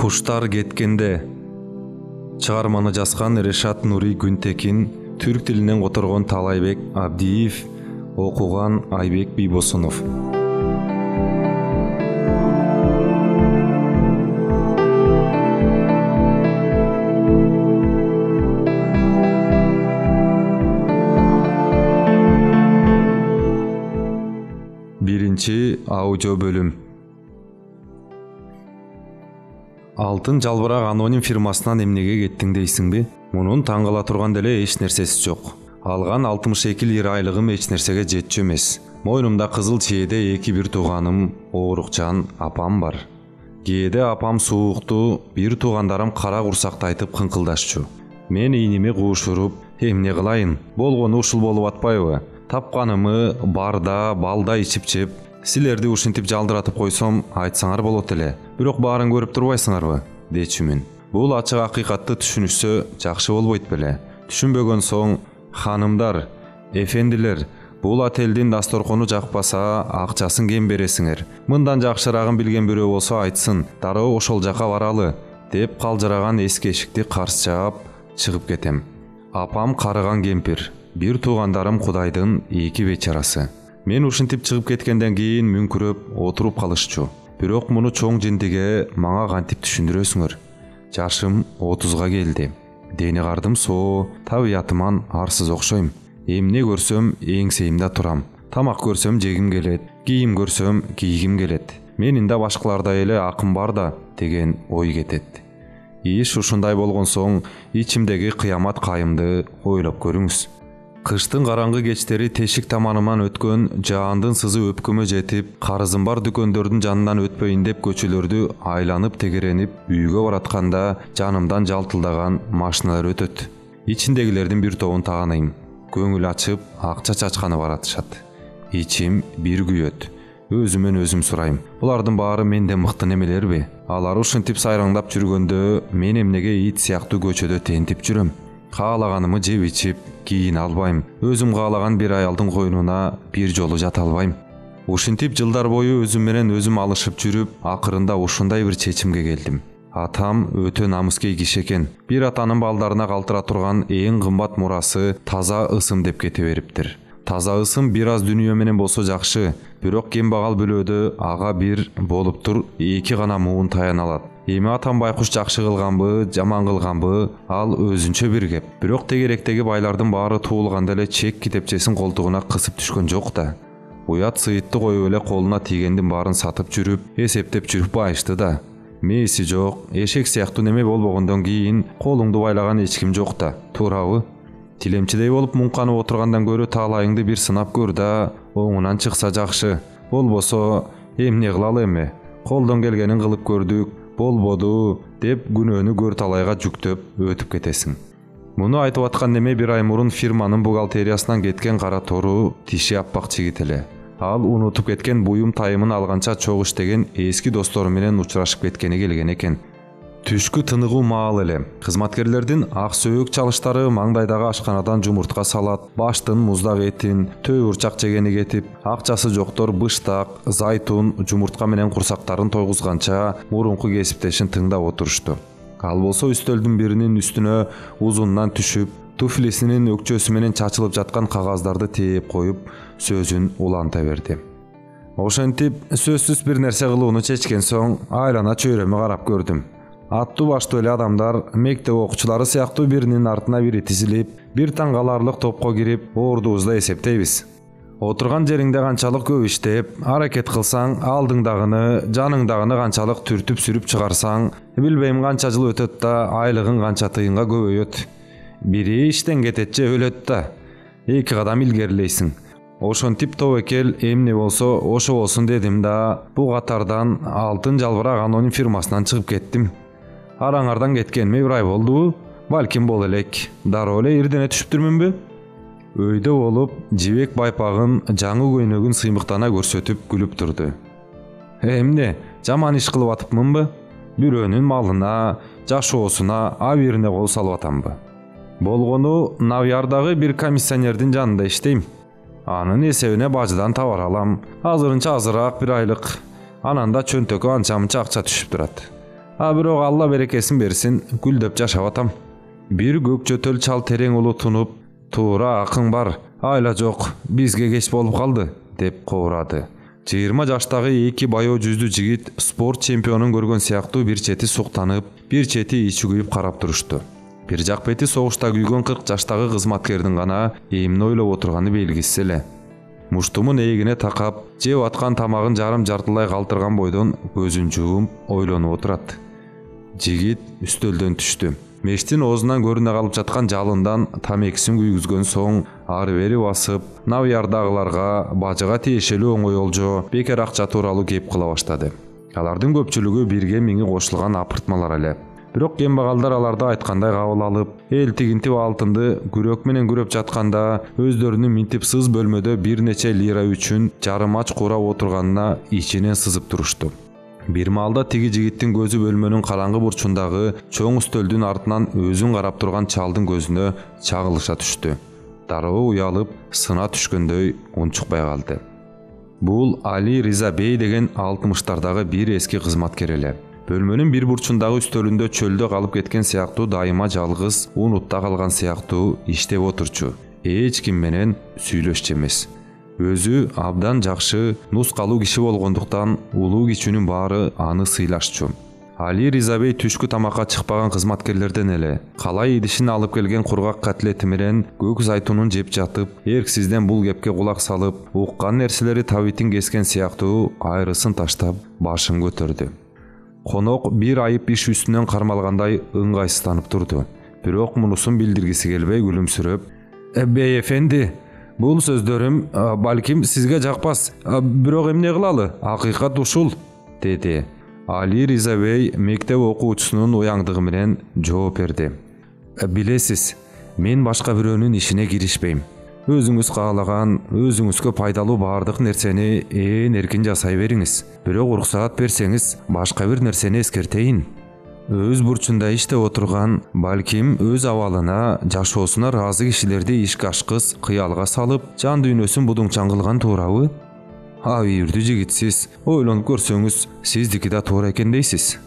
Куштар кеткенде. Чыгарманы жазган Решат Нури Күнтекин, түрк тилинен которгон Талайбек Абдиев, окуган Айбек Бийбосунов. Биринчи аудио бөлүм. Алтын жалбырак аноним фирмасынан эмнеге кеттиң дейсиңби? Мунун таң кала турган деле эч нерсеси жок. Алган 62 лира айлыгым эч нерсеге жетчү эмес. Мойнумда кызыл чээде бир тууганым, оорукчан апам бар. Кээде апам суукту, бир туугандарым кара курсакты айтып кыңкылдашчу. Мен ийниме куушуруп, эмне кылайын? Болгону ушул болуп атпайбы? Тапканымы барда, балда ичип жеп, силерди ушинтип жалдыратып койсом, айтсаңар болот эле. Бирок баарын көрүп турбайсыңарбы? Дечүмүн. Бул ачык акыйкатты түшүнүшсө жакшы болбойт беле? Түшүнбөгөн соң, ханымдар, эфендилер, бул отелдин дасторкону жакпаса, акчасын кем бересиңер. Мындан жакшырагын билген бирөө болсо айтсын, дароо ошол жака баралы, деп калжыраган эски эшикти карс жаап чыгып кетем. Апам карыган кемпир, бир туугандарым Кудайдын эки бечарасы. Мен ушинтип чыгып кеткенден кийин мүңкүрөп отуруп калышчу. Бирок муну чоң жиндиге мага кантип түшүндүрөсүңөр? Жашым 30га келди. Дени кардым соо, табиятыман арсыз окшойм. Эмне көрсөм эңсейимде турам. Тамак көрсөм жегим келет, кийим көрсөм кийгим келет. Менин да башкалардай эле акым бар да деген ой кетет. Иш ушундай болгон соң, ичимдеги кыямат кайымды ойлоп көрүңүз. Кыштын караңгы кечтери тешик таманыман өткөн жаандын сызы өпкөмө жетип, карызым бар дүкөндөрдүн жанынан өтпөйүн деп көчөлөрдү айланып тегеренип үйгө баратканда жанымдан жалтылдаган машиналар өтөт. Ичиндегилердин бир тобун тааныйм. Көңүл ачып, акча чачканы баратышат. Ичим бир күйөт. Өзүмөн өзүм сурайм. Булардын баары менде мыкты немелерби? Алар ушинтип сайраңдап жүргөндө мен эмнеге ит сыяктуу көчөдө тентип жүрөм? Каалаганымы жеп ичип, кийин албайм. Өзүм каалаган бир аялдын койнуна бир жолу жата албайм. Ушинтип жылдар бою өзүм менен өзүм алышып жүрүп, акырында ушундай бир чечимге келдим. Атам өтө намыскей киши экен. Бир атанын балдарына калтыра турган эң кымбат мурасы таза ысым деп кете бериптир. Таза ысым бир аз дүнүйө менен болсо жакшы, бирок кембагал бөлөдө ага бир болуптур эки гана муун таяна алат. Эми атам байкуш жакшы кылганбы, жаман кылганбы, ал өзүнчө бир кеп. Бирок тегеректеги байлардын баары туулганда эле чек китепчесин колтугуна кысып түшкөн жок да. Уят сыйытты коюп эле колуна тийгендин баарын сатып жүрүп, эсептеп жүрүп байышты да. Мээси жок, эшек сыяктуу неме болбогондон кийин колуңду байлаган эч ким жок да, туурабы? Тилемчидей болуп муңканып отургандан көрө таалайыңды бир сынап көр да, оңунан чыкса жакшы. Болбосо эмне кылалы эми? Колдон келгенин кылып көрдүк, болбоду деп күнөөнү көр талайга жүктөп өтүп кетесиң. Муну айтып аткан неме бир ай мурун фирманын бухгалтериясынан кеткен кара тору тиши аппак жигит эле. Ал унутуп кеткен буюм тайымын алганча чогуу иштеген эски достору менен учурашып кеткени келген экен. Түшкү тыныгуу маал эле. Кызматкерлердин ак сөөк чалыштары маңдайдагы ашканадан жумуртка салат, баштын муздак этин, төбүрчак жегени кетип, акчасы жоктор быштак, зайтун, жумуртка менен курсактарын тойгузганча мурунку кесиптешин тыңдап отурушту. Ал болсо үстөлдүн биринин үстүнө узундан түшүп, туфлисинин өкчөсү менен чачылып жаткан кагаздарды тээп коюп, сөзүн уланта берди. Ошентип, сөзсүз бир нерсе кылууну чечкен соң, айлана чөйрөмө карап көрдүм. Аттуу баштуу эле адамдар мектеп окуучулары сыяктуу биринин артына бири тизилип, бир таң каларлык топко кирип, ордубузду эсептейбиз. Отурган жериңде канчалык көп иштеп, аракет кылсаң, алдыңдагыны, жаныңдагыны канчалык түртүп сүрүп чыгарсаң, билбейм канча жыл өтөт да, айлыгың канча тыйынга көбөйөт. Бири иштен кетет же өлөт да, эки кадам илгерилейсиң. Ошентип тобокел эмне болсо ошо болсун дедим да, бу катардан алтын жалбырак аноним фирмасынан чыгып кеттим. Араңардан кеткениме бир ай болду, балким бол элек. Дароо эле ирдене түшүптүрмүнбү? Өйдө болуп, жибек байпагын, жаңы көйнөгүн сыймыктана көрсөтүп күлүп турду. Эмне, жаман иш кылып атыпмынбы? Бирөөнүн малына, жашоосуна, абирине кол салып атамбы? Болгону Навьярдагы бир комиссионердин жанында иштейм. Анын эсебине бажыдан товар алам. Азырынча азыраак бир айлык. Анан да чөнтөккө анча-мынча акча түшүп турат. Бирок Алла берекесин берсин, гүлдөп жашап атам. Бир көкчөтөл чал терең улутунуп, туура акың бар, айла жок, бизге кеч болуп калды деп коурады. 20 жаштагы эки баяу жүздүү жигит спорт чемпионун көргөн сыяктуу бир чети суктанып, бир чети ичи күйүп карап турушту. Бир жак бети согушта күйгөн 40 жаштагы кызматкердин гана эмне ойлоп отурганы белгисиз эле. Муштумун эгине такап, жеп аткан тамагын жарым жартылай калтырган бойдон көзүн жуум ойлонуп отурат. Жигит үстөлдөн түштү. Мештин оозунан көрүнө калып жаткан жалындан тамекисин күйгүзгөн соң ары бери басып, навыярдагыларга бажыга тиешелүү оңой олжо, бекер акча тууралуу кеп кыла баштады. Алардын көпчүлүгү бирге миңи кошулган апыртмалар эле. Бирок кембагалдар аларды айткандай кабыл алып, эл тигинтип алтынды күрөк менен күрөп жатканда өздөрүнүн минтип сыз бөлмөдө бир нече лира үчүн жарым ач курап отурганына ичинен сызып турушту. Бир маалда тиги жигиттин көзү бөлмөнүн караңгы бурчундагы чоң үстөлдүн артынан өзүн карап турган чалдын көзүнө чагылыша түштү. Дароо уялып, сына түшкөндөй унчукпай калды. Бул Али Риза бей деген 60-тардагы бир эски кызматкер эле. Бөлмөнүн бир бурчундагы үстөлүндө чөлдө калып кеткен сыяктуу, дайыма жалгыз, унутта калган сыяктуу иштеп отурчу. Эч ким менен сүйлөшчү эмес. Өзү абдан жакшы, нускалуу киши болгондуктан улуу кичүүнүн баары аны сыйлашчу. Али Риза бей түшкү тамакка чыкпаган кызматкерлерден эле. Калай идишин алып келген кургак котлети менен көк зайтунун жеп жатып, эрксизден бул кепке кулак салып, уккан нерселери табитин кескен сыяктуу айрысын таштап, башын көтөрдү. Конок бир айып иш үстүнөн кармалгандай ыңгайсызданып турду. Бирок мунусун билдиргиси келбей күлүмсүрөп, "Бей эфенди, бул сөздөрүм балким сизге жакпас, бирок эмне кылалы, акыйкат ушул", деди. Али Риза бей мектеп окуучусунун уяңдыгы менен жооп берди. "Билесиз, мен башка бирөөнүн ишине киришпейм. Өзүңүз каалаган, өзүңүзгө пайдалуу баардык нерсени эркин жасай бериңиз. Бирок уруксаат берсеңиз, башка бир нерсени эскертейин. Өз бурчунда иштеп отурган, балким өз абалына, жашоосуна ыраазы кишилерди ишке ашкыс кыялга салып, жан дүйнөсүн будуңчан кылган туурабы? Үйүрдүү жигитсиз, ойлонуп көрсөңүз, сиздики да туура экен дейсиз."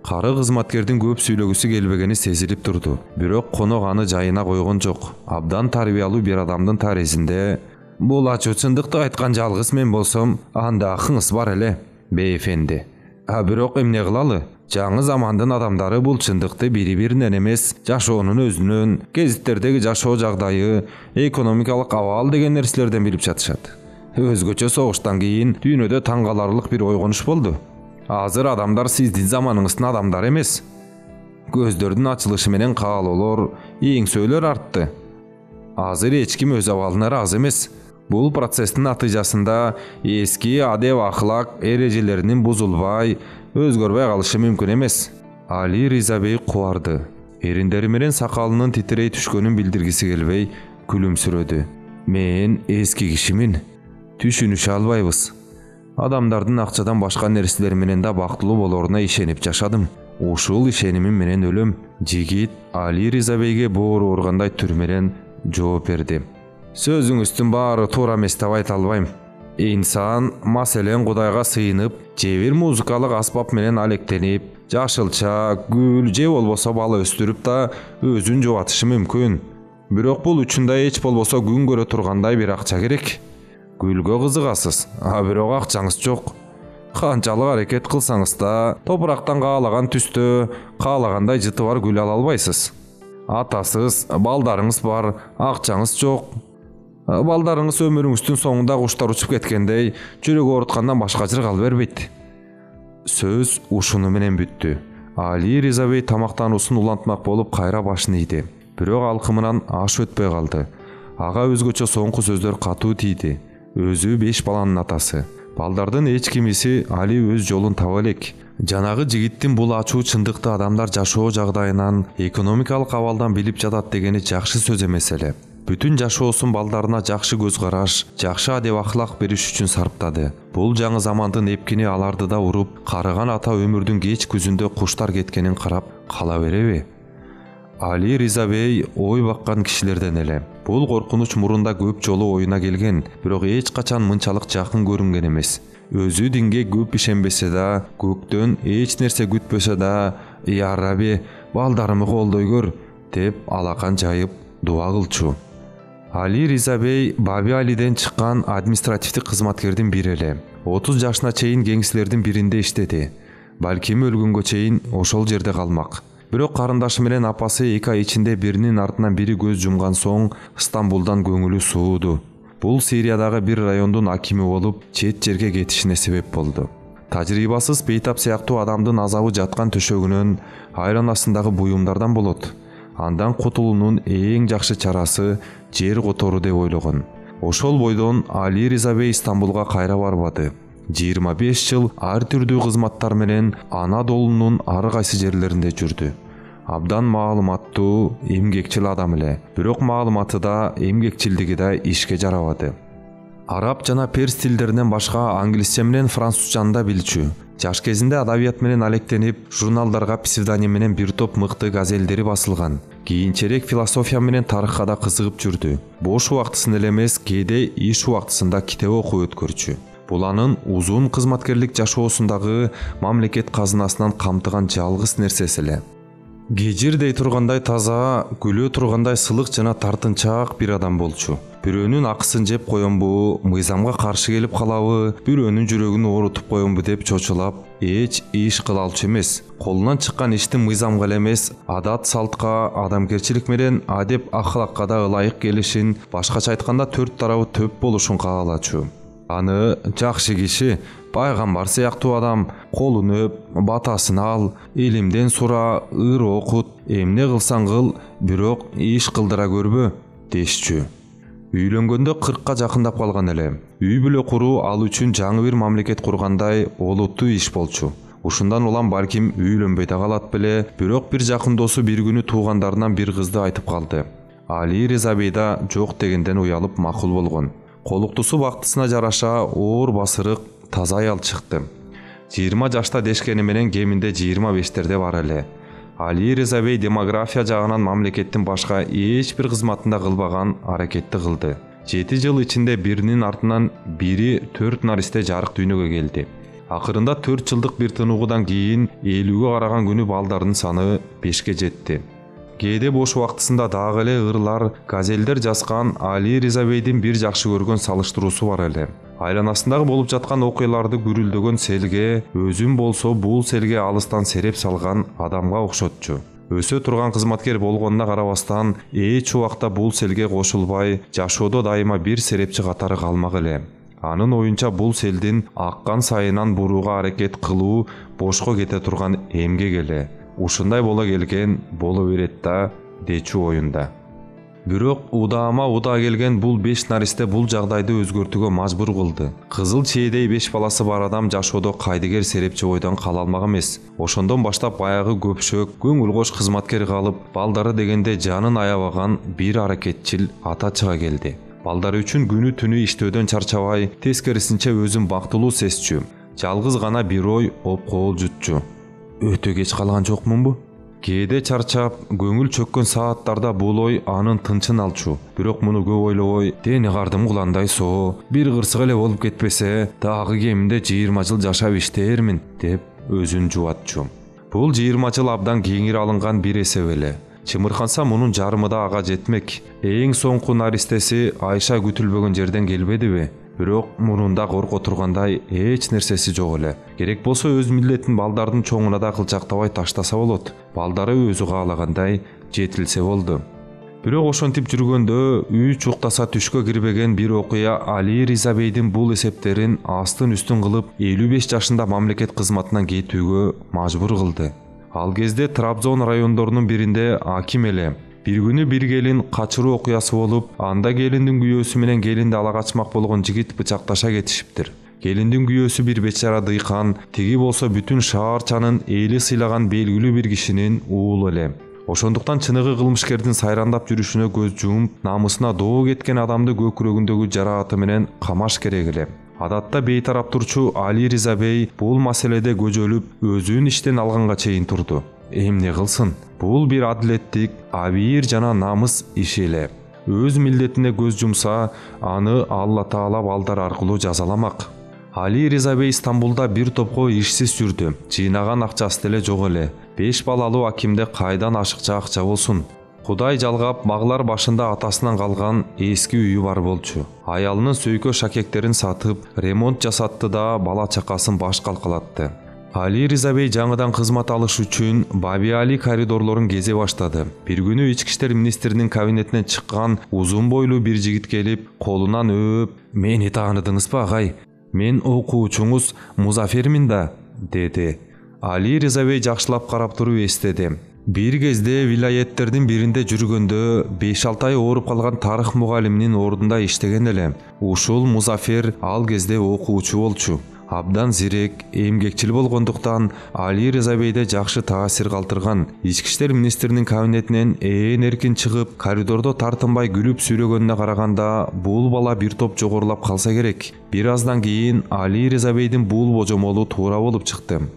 Кары кызматкердин көп сүйлөгүсү келбегени сезилип турду. Бирок конок аны жайына койгон жок. Абдан тарбиялуу бир адамдын тарезинде, "Бул ачуу чындыкты айткан жалгыз мен болсом, анда акыңыз бар эле, бей эфенди. Бирок эмне кылалы? Жаңы замандын адамдары бул чындыкты бири-биринен эмес, жашоонун өзүнөн, гезиттердеги жашоо жагдайы, экономикалык абал деген нерселерден билип жатышат. Өзгөчө согуштан кийин дүйнөдө таң каларлык бир ойгонуш болду. Азыр адамдар сиздин заманыңыздын адамдары эмес. Көздөрдүн ачылышы менен каалоолор, эңсөөлөр артты. Азыр эч ким өз абалына ыраазы эмес. Бул процесстин натыйжасында эски адеп ахлак эрежелеринин бузулбай, өзгөрбөй калышы мүмкүн эмес." Али Риза бей кубарды. Эриндери менен сакалынын титирей түшкөнүн билдиргиси келбей күлүмсүрөдү. "Мен эски кишимин. Түшүнүшө албайбыз. Адамдардын акчадан башка нерселер менен да бактылуу болоруна ишенип жашадым. Ушул ишенимим менен өлөм." Жигит Али Риза бейге боору ургандай түрмеден жооп берди. "Сөзүңүздүн баары туура эмес деп айта албайм. Инсан, маселен Кудайга сыйынып, же бир музыкалык аспап менен алектенип, жашылча, гүл же болбосо бала өстүрүп да өзүн жубатышы мүмкүн. Бирок бул үчүн да эч болбосо күн көрө тургандай бир акча керек. Гүлгө кызыгасыз, бирок акчаңыз жок. Канчалык аракет кылсаңыз да, топурактан каалаган түстө, каалагандай жыты бар гүл ала албайсыз. Атасыз, балдарыңыз бар, акчаңыз жок. Балдарыңыз өмүрүңүздүн соңунда куштар учуп кеткендей, жүрөк ооруткандан башка жыр кала бербейт." Сөз ушуну менен бүттү. Али Риза бей тамактануусун улантмак болуп кайра башын ийди. Бирок алкымынан аш өтпөй калды. Ага өзгөчө соңку сөздөр катуу тийди. Өзү 5 баланын атасы. Балдардын эч кимиси Али өз жолун таба элек. Жанагы жигиттин бул ачуу чындыкты адамдар жашоо жагдайынан, экономикалык абалдан билип жатат дегени жакшы сөз эмес эле. Бүтүн жашоосун балдарына жакшы көз караш, жакшы адеп ахлак бериш үчүн сарптады. Бул жаңы замандын эпкини аларды да уруп, карыган ата өмүрдүн кеч күзүндө куштар кеткенин карап кала береби? Али Риза бей ой баккан кишилерден эле. Бул коркунуч мурунда көп жолу оюна келген, бирок эч качан мынчалык жакын көрүнген эмес. өзү динге көп ишенбесе да, көктөн эч нерсе күтпөсө да, «Я Раби, балдарымы колдой көр» деп алакан жайып дуа кылчу. Али Риза бей Баби Алиден чыккан административдик кызматкердин бири эле. 30 жашына чейин кеңселердин биринде иштеди. Балким өлгөнгө чейин ошол жерде калмак. Бирок карындашы менен апасы 2 ай ичинде биринин артынан бири көз жумган соң Стамбулдан көңүлү сууду. Бул Сириядагы бир райондун акими болуп, чет жерге кетишине себеп болду. Тажрыйбасыз бейтап сыяктуу адамдын азабы жаткан төшөгүнөн, айланасындагы буюмдардан болот. Андан кутулуунун эң жакшы чарасы жер которуу деп ойлогон. Ошол бойдон Али Риза бей Стамбулга кайра барбады. 25 жыл ар түрдүү кызматтар менен Анадолунун ар кайсы жерлеринде жүрдү. Абдан маалыматтуу, эмгекчил адам эле. Бирок маалыматы да, эмгекчилдиги да ишке жарабады. Араб жана перс тилдеринен башка англисче менен французчаны да билчү. Жаш кезинде адабият менен алектенип, журналдарга псевдоним менен бир топ мыкты газелдери басылган. Кийинчерээк философия менен тарыхка да кызыгып жүрдү. Бош убактысын эле эмес, кээде иш убактысында китеп окуп өткөрчү. Бул анын узун кызматкерлик жашоосундагы мамлекет казынасынан камтыган жалгыз нерсеси эле. Гежирдей тургандай таза, күлө тургандай сылык жана тартынчаак бир адам болчу. Бирөөнүн акысын жеп коёмбу, мыйзамга каршы келип калабы, бирөөнүн жүрөгүн оорутуп коёмбу деп чочулап, эч иш кыла алчу эмес. Колунан чыккан иштин мыйзамга эле эмес, адат салтка, адамгерчилик менен адеп ахлакка да ылайык келишин, башкача айтканда төрт тарабы төп болушун каалачу. Аны жакшы киши, пайгамбар сыяктуу адам, колун өп, батасын ал, илимден сура, ыр окут, эмне кылсаң кыл, бирок иш кылдыра көрбө дешчү. Үйлөнгөндө 40ка жакындап калган эле. Үй бүлө куруу ал үчүн жаңы бир мамлекет кургандай олуттуу иш болчу. Ушундан улам балким үйлөнбөй да калат беле, бирок бир жакын досу бир күнү туугандарынан бир кызды айтып калды. Али Риза бей да жок дегенден уялып макул болгон. Колуктусу бактысына жараша оор басырык таза аял чыкты. 20 жашта дешкени менен кеминде 25-терде бар эле. Али Риза бей демография жагынан мамлекеттин башка эч бир кызматында кылбаган аракетти кылды. 7 жыл ичинде биринин артынан бири 4 наристе жарык дүйнөгө келди. Акырында 4 жылдык бир тынугудан кийин 50ге караган күнү балдардын саны 5ке жетти. Кээде бош убактысында дагы эле ырлар, газелдер жазган Али Риза бейдин бир жакшы көргөн салыштыруусу бар эле. Айланасындагы болуп жаткан окуяларды гүрүлдөгөн селге, өзүм болсо бул селге алыстан сереп салган адамга окшотчу. Өсө турган кызматкер болгонуна карабастан, эч убакта бул селге кошулбай, жашоодо дайыма бир серепчи катары калмак эле. Анын оюнча бул селдин аккан сайынан бурууга аракет кылуу бошко кете турган эмгек эле. Ушундай боло келген боло берет да дечү оюнда. Бирок удаама удаа келген бул 5 наристе бул жагдайды өзгөртүүгө мажбур кылды. Кызыл чээдей 5 баласы бар адам жашоодо кайдыгер серепчи бойдон кала алмак эмес. Ошондон баштап баягы көпшөк, көңүл кош кызматкер калып, балдары дегенде жанын аябаган бир аракетчил ата чыга келди. Балдары үчүн күнү түнү иштөөдөн чарчабай, тескерисинче өзүн бактылуу сезчү. Жалгыз гана бир ой опкол жутчу. Өтө кеч калган жокмунбу? Кээде чарчап, көңүл чөккөн сааттарда бул ой анын тынчын алчу. Бирок муну көп ойлобой, дени кардым куландай соо, бир кырсык эле болуп кетпесе, дагы кеминде 20 жыл жашап иштээрмин деп өзүн жубатчу. Бул 20 жыл абдан кеңири алынган бир эсеп эле. Чымырканса мунун жарымы да ага жетмек. Эң соңку наристеси Айша күтүлбөгөн жерден келбедиби? Бирок мурунда корко тургандай эч нерсеси жок эле. Керек болсо өз милдетин балдардын чоңуна да кылчактабай таштаса болот. Балдары өзү каалагандай жетилсе болду. Бирок ошентип жүргөндө үй чуктаса түшкө кирбеген бир окуя Али Риза бейдин бул эсептерин астын үстүн кылып 55 жашында мамлекет кызматынан кетүүгө мажбур кылды. Ал кезде Трабзон райондорунун биринде аким эле. Бир күнү бир келин качыруу окуясы болуп, анда келиндин күйөөсү менен келинди ала качмак болгон жигит бычакташа кетишиптир. Келиндин күйөөсү бир бечара дыйкан, тиги болсо бүтүн шаарчанын эли сыйлаган белгилүү бир кишинин уулу эле. Ошондуктан чыныгы кылмышкердин сайрандап жүрүшүнө көз жумуп, намысына доо кеткен адамды көкүрөгүндөгү жарааты менен камаш керек эле. Адатта бейтарап турчу Али Риза бей бул маселеде көжөлүп, өзүн иштен алганга чейин турду. Эмне кылсын? Бул бир адилеттик, абийир жана намыс иши эле. Өз милдетине көз жумса, аны Алла Таала балдар аркылуу жазаламак. Али Риза бей Стамбулда бир топко ишсиз жүрдү. Жыйнаган акчасы деле жок эле. 5 балалуу акимде кайдан ашыкча акча болсун? Кудай жалгап, баглар башында атасынан калган эски үйү бар болчу. Аялынын сөйкө шакектерин сатып, ремонт жасатты да бала чакасын баш калкалатты. Али Риза бей жаңыдан кызмат алыш үчүн Баби Али коридорлорун кезе баштады. Бир күнү ички иштер министринин кабинетинен чыккан узун бойлуу бир жигит келип, колунан өөп, "Мени тааныдыңызбы, агай? Мен окуучуңуз Музафермин да", деди. Али Риза бей жакшылап карап туруп эстеди. Бир кезде вилаеттердин биринде жүргөндө 5-6 ай ооруп калган тарых мугалиминин ордунда иштеген эле. Ушул Музафер ал кезде окуучу болчу. Абдан зирек, эмгекчил болгондуктан Али Риза бейде жакшы таасир калтырган. Ички иштер министринин кабинетинен эркин чыгып, коридордо тартынбай күлүп сүйлөгөнүнө караганда, бул бала бир топ жогорулап калса керек. Бир аздан кийин Али Риза бейдин бул божомолу туура болуп чыкты.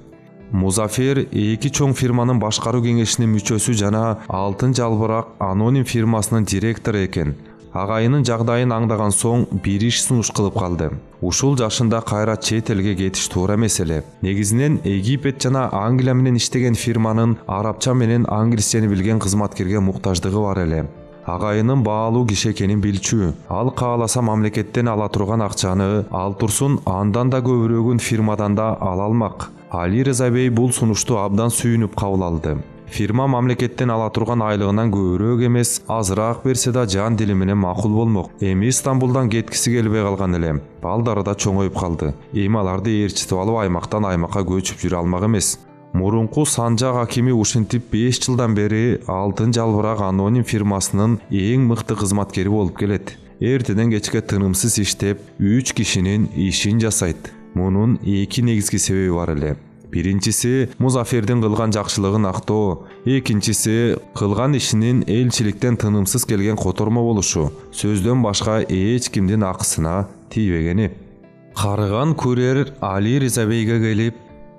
Музафер эки чоң фирманын башкаруу кеңешинин мүчөсү жана Алтын жалбырак аноним фирмасынын директору экен. Агайынын жагдайын аңдаган соң бир иш сунуш кылып калды. Ушул жашында кайра чет элге кетиш туура эмес эле. Негизинен Египет жана Англия менен иштеген фирманын арабча менен англисчени билген кызматкерге муктаждыгы бар эле. Агайынын баалуу киши экенин билчү. Ал кааласа мамлекеттен ала турган акчаны ал турсун андан да көбүрөгүн фирмадан да ала алмак. Али Риза бей бул сунушту абдан сүйүнүп кабыл алды. Фирма мамлекеттен ала турган айлыгынан көбүрөөк эмес, азыраак берсе да жан дили менен макул болмок. Эми Стамбулдан кеткиси келбей калган эле. Балдары да чоңоюп калды. Эми аларды ээрчитип алып аймактан аймакка көчүп жүрө алмак эмес. Мурунку Санжак акими ушинтип 5 жылдан бери Алтын жалбырак аноним фирмасынын эң мыкты кызматкери болуп келет. Эртеден кечке тынымсыз иштеп, 3 кишинин ишин жасайт. Мунун эки негизги себеби бар эле. Биринчиси Музафердин кылган жакшылыгын актоо, экинчиси кылган ишинин элчиликтен тынымсыз келген котормо болушу, сөздөн башка эч кимдин акысына тийбегени. Карыган күрер Али Риза бейге келип,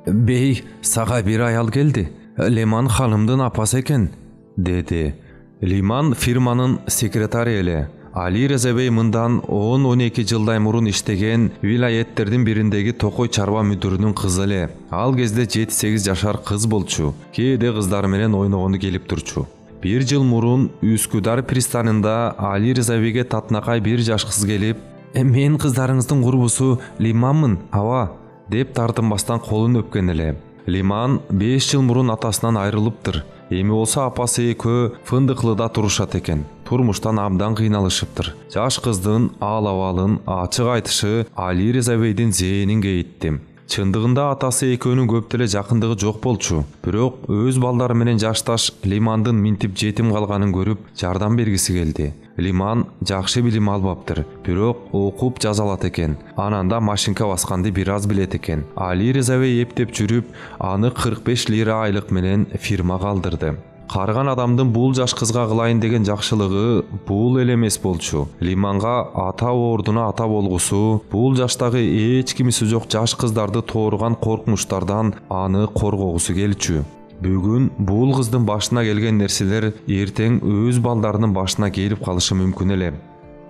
"Бей, сага бир аял келди. Лиман ханымдын апасы экен", деди. Лиман фирманын секретары эле. Али Риза бей мындан 10-12 жылдай мурун иштеген вилаеттердин бириндеги токой чарба мүдүрүнүн кызы эле. Ал кезде 7-8 жашар кыз болчу. Кээде кыздар менен ойногону келип турчу. Бир жыл мурун Үскүдар пристанында Али Риза бейге татынакай бир жаш кыз келип, "Мен кыздарыңыздын курбусу Лиманмын, аба", деп тартынбастан колун өпкөн эле. Лиман 5 жыл мурун атасынан айрылыптыр. Эми болсо апасы экөө Фындыклыда турушат экен. Турмуштан абдан кыйналышыптыр. Жаш кыздын ал абалын ачык айтышы Али Риза бейдин зээнин кейитти. Чындыгында атасы экөөнүн көп деле жакындыгы жок болчу. Бирок өз балдары менен жашташ Лимандын минтип жетим калганын көрүп жардам бергиси келди. Лиман жакшы билим албаптыр, бирок окуп жаза алат экен. Анан да машинка басканды бир аз билет экен. Али Риза бей эптеп жүрүп, аны 45 лира айлык менен фирмага алдырды. Карыган адамдын бул жаш кызга кылайын деген жакшылыгы бул эле эмес болчу. Лиманга ата ордуна ата болгусу, бул жаштагы эч кимиси жок жаш кыздарды тооруган коркунучтардан аны коргогусу келчү. Бүгүн бул кыздын башына келген нерселер эртең өз балдарынын башына келип калышы мүмкүн эле.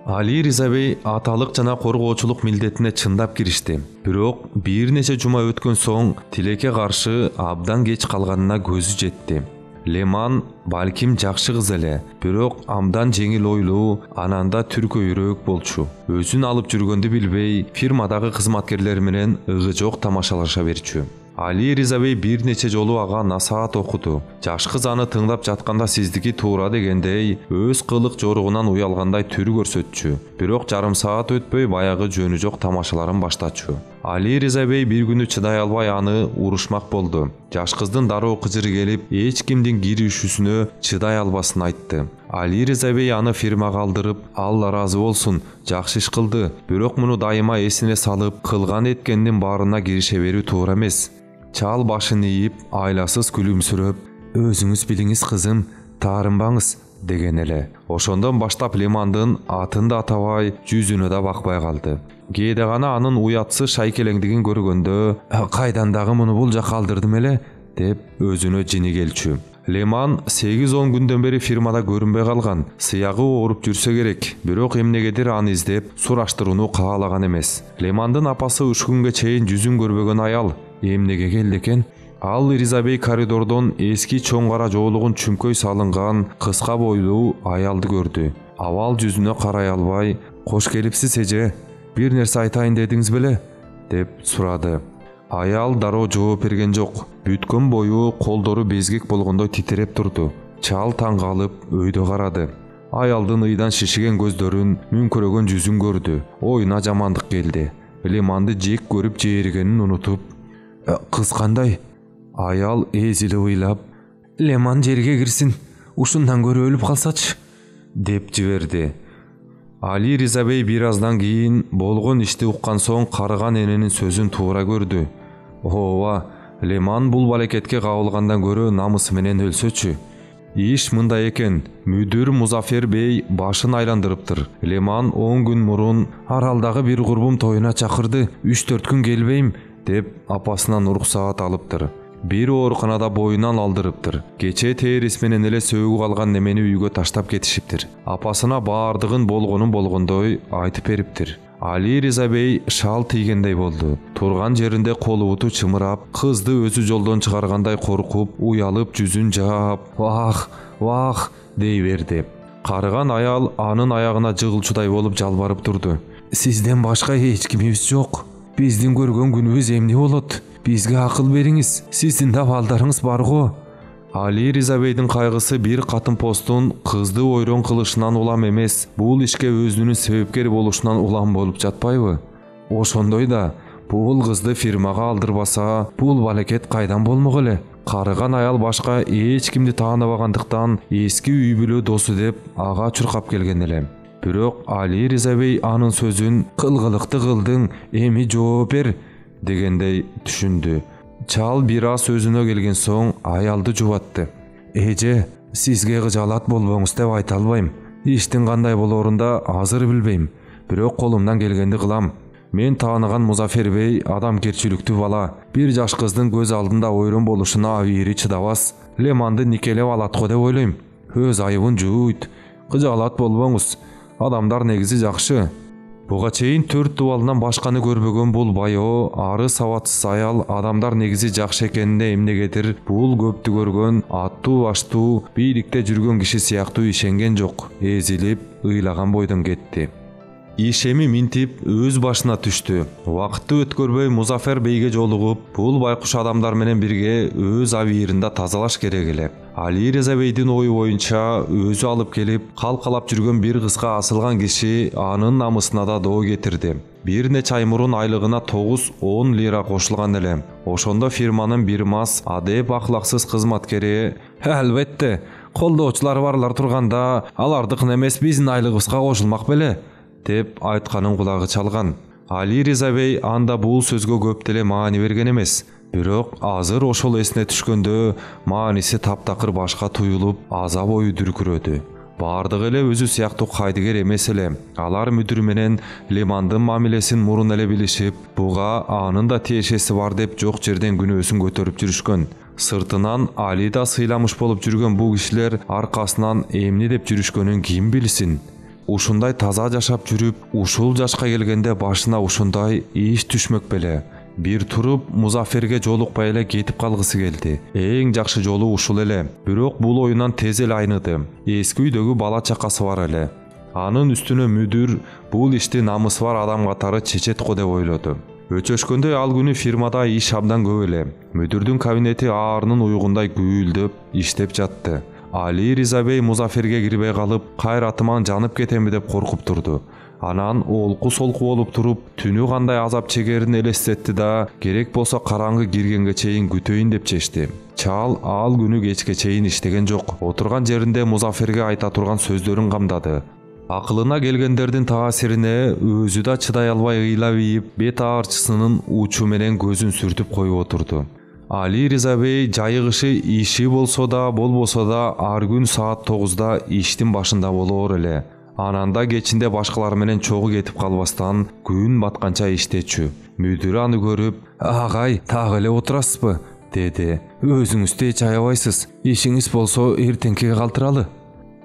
Али Риза бей аталык жана коргоочулук милдетине чындап киришти. Бирок бир нече жума өткөн соң тилекке каршы абдан кеч калганына көзү жетти. Лиман балким жакшы кыз эле, бирок абдан жеңил ойлуу, ананда түркөйрөөк болчу. Өзүн алып жүргөндү билбей, фирмадагы кызматкерлер менен ыгы жок тамашалаша берчү. Али Риза бей бир нече жолу ага насаат окуду. Жаш кыз аны тыңдап жатканда сиздики туура дегендей, өз кылык жоругунан уялгандай түр көрсөтчү. Бирок жарым саат өтпөй баягы жөнү жок тамашаларын баштачу. Али Риза бей бир күнү чыдай албай аны урушмак болду. Жаш кыздын дароо кыжыры келип, эч кимдин киришүүсүнө чыдай албасын айтты. Али Риза бей аны фирмага алдырып, "Алла разы болсун, жакшы иш кылды, бирок муну дайыма эсине салып, кылган эткенинин баарына кирише берүү туура эмес." Чал башын ийип, айласыз күлүмсүрөп, "Өзүңүз билиңиз кызым, таарынбаңыз", деген эле. Ошондон баштап Лимандын атын да атабай, жүзүнө да бакпай калды. Кээде гана анын уятсыз шайкелеңдигин көргөндө, "Кайдан дагы муну бул жакка алдырдым эле", деп өзүнө жини келчү. Леман 8-10 күндөн бери фирмада көрүнбөй калган. Сыягы ооруп жүрсө керек, бирок эмнегедир аны издеп сураштырууну каалаган эмес. Лемандын апасы 3 күнгө чейин жүзүн көрбөгөн аял эмнеге келди экен? Ал Ризабей коридордон эски чоң кара жоолугун чүмкөй салынган кыска бойлуу аялды көрдү. Авал жүзүнө карай албай, "Кош келипсиз эже, бир нерсе айтайын дедиңиз беле?" деп сурады. Аял дароо жооп берген жок. Бүткөн бою колдору безгек болгондой титиреп турду. Чал таң калып өйдө карады. Аялдын ыйдан шишиген көздөрүн, мүңкүрөгөн жүзүн көрдү. Оюна жамандык келди. Леманды жек көрүп жээригенин унутуп, "Кыз кандай?" Аял эзилип ыйлап, "Леман жерге кирсин, ушундан көрө өлүп калсачы" деп жиберди. Али Ризабей бир аздан кийин болгон ишти уккан соң карыган эненин сөзүн туура көрдү. Ооба, Леман бул балекетке кабылгандан көрө намысы менен өлсөчү. Иш мындай экен, мүдүр Музафер бей башын айландырыптыр. Леман 10 күн мурун аралдагы бир курбум тоюна чакырды, 3-4 күн келбейм деп апасынан уруксаат алыптыр. Бир ооруканада боюнан алдырыптыр. Кече терис менен эле сөөгү калган немени үйгө таштап кетишиптир. Апасына баардыгын болгонун болгондой айтып бериптир. Али Ризабей шал тийгендей болду. Турган жеринде колу буту чымырап, кызды өзү жолдон чыгаргандай коркуп, уялып жүзүн жаап, "Вах, вах" дей берди. Карыган аял анын аягына жыгылчудай болуп жалбарып турду. "Сизден башка эч кимибиз жок. Биздин көргөн күнүбүз эмне болот? Бизге акыл бериңиз. Сиздин да балдарыңыз бар го." Али Ризабейдин кайгысы бир катын постун кызды ойрон кылышынан улам эмес, бул ишке өзүнүн себепкер болушунан улам болуп жатпайбы? Ошондой да бул кызды фирмага алдырбаса, бул балекет кайдан болмок эле? Карыган аял башка эч кимди тааныбагандыктан эски үй бүлө досу деп ага чуркап келген эле. Бирок Али Ризабей анын сөзүн "Кылгылыкты кылдың, эми жооп бер" дегендей түшүндү. Чал бир аз өзүнө келген соң аялды жубатты. "Эже, сизге кыжаалат болбоңуз деп айта албайм. Иштин кандай болорун да азыр билбейм. Бирок колумдан келгенди кылам. Мен тааныган Музафер бей адамгерчиликтүү бала. Бир жаш кыздын көз алдында ойрон болушуна абийири чыдабас. Леманды никелеп алат го деп ойлойм. Өз айыбын жууйт. Кыжаалат болбоңуз. Адамдар негизи жакшы." Буга чейин 4 дубалынан башканы көрбөгөн бул байоо, ары сабатсыз аял адамдар негизи жакшы экенине эмнегедир бул көптү көргөн, аттуу баштуу, бийликте жүргөн киши сыяктуу ишенген жок. Эзилип, ыйлаган бойдон кетти. Иш эми минтип өз башына түштү. Убакытты өткөрбөй Музафер бейге жолугуп, бул байкуш адамдар менен бирге өз абийиринда тазалаш керек эле. Али Ризабейдин ою боюнча өзү алып келип, калкалап жүргөн бир кызга асылган киши анын намысына да доо кетирди. Бир нече ай мурун айлыгына 9-10 лира кошулган эле. Ошондо фирманын бир мас, адеп ахлаксыз кызматкери, "Албетте, колдоочулар барлар турганда, алардыкын эмес биздин айлыгыбызга кошулмак беле" деп айтканын кулагы чалган. Али Ризабей анда бул сөзгө көп деле маани берген эмес. Бирок азыр ошол эсине түшкөндө мааниси таптакыр башка туюлуп, азап ою дүркүрөдү. Бардыгы эле өзү сыяктуу кайдыгер эмес эле. Алар мүдүр менен Лемандын мамилесин мурун эле билишип, буга анын да тиешеси бар деп жок жерден күнөөсүн көтөрүп жүрүшкөн. Сыртынан Али да сыйламыш болуп жүргөн бул кишилер аркасынан эмне деп жүрүшкөнүн ким билсин? Ушундай таза жашап жүрүп, ушул жашка келгенде башына ушундай иш түшмөк беле. Бир туруп Музаферге жолукпай эле кетип калгысы келди. Эң жакшы жолу ушул эле. Бирок бул оюнан тез эле айныды. Эски үйдөгү бала чакасы бар эле. Анын үстүнө мүдүр бул ишти намысы бар адам катары чечет го деп ойлоду. Өчөшкөндөй ал күнү фирмада иш абдан көп эле. Мүдүрдүн кабинети аарынын уйгундай гүйлдөп иштеп жатты. Али Ризабей Музаферге кирбей калып, кайратыман жанып кетемби деп коркуп турду. Анан олку солку болуп туруп, түнү кандай азап чегерин элестетти да, керек болсо караңгы киргенге чейин күтөйүн деп чечти. Чал ал күнү кечке чейин иштеген жок. Отурган жеринде Музаферге айта турган сөздөрүн камдады. Акылына келгендердин таасирине өзү да чыдай албай ыйлап ийип, бет аарчысынын учу менен көзүн сүртүп коюп отурду. Али Ризабей жайыгышы иши болсо да болбосо да ар күн саат 9-да иштин башында болоор эле. Ананда кечинде башкалар менен чогуу кетип калбастан күн батканча иштечү. Мүдүр аны көрүп, "Агай, так эле отурасызбы?" деди. Өзүңүздү эч аябайсыз. Ишиңиз болсо эртеңкиге калтыралы.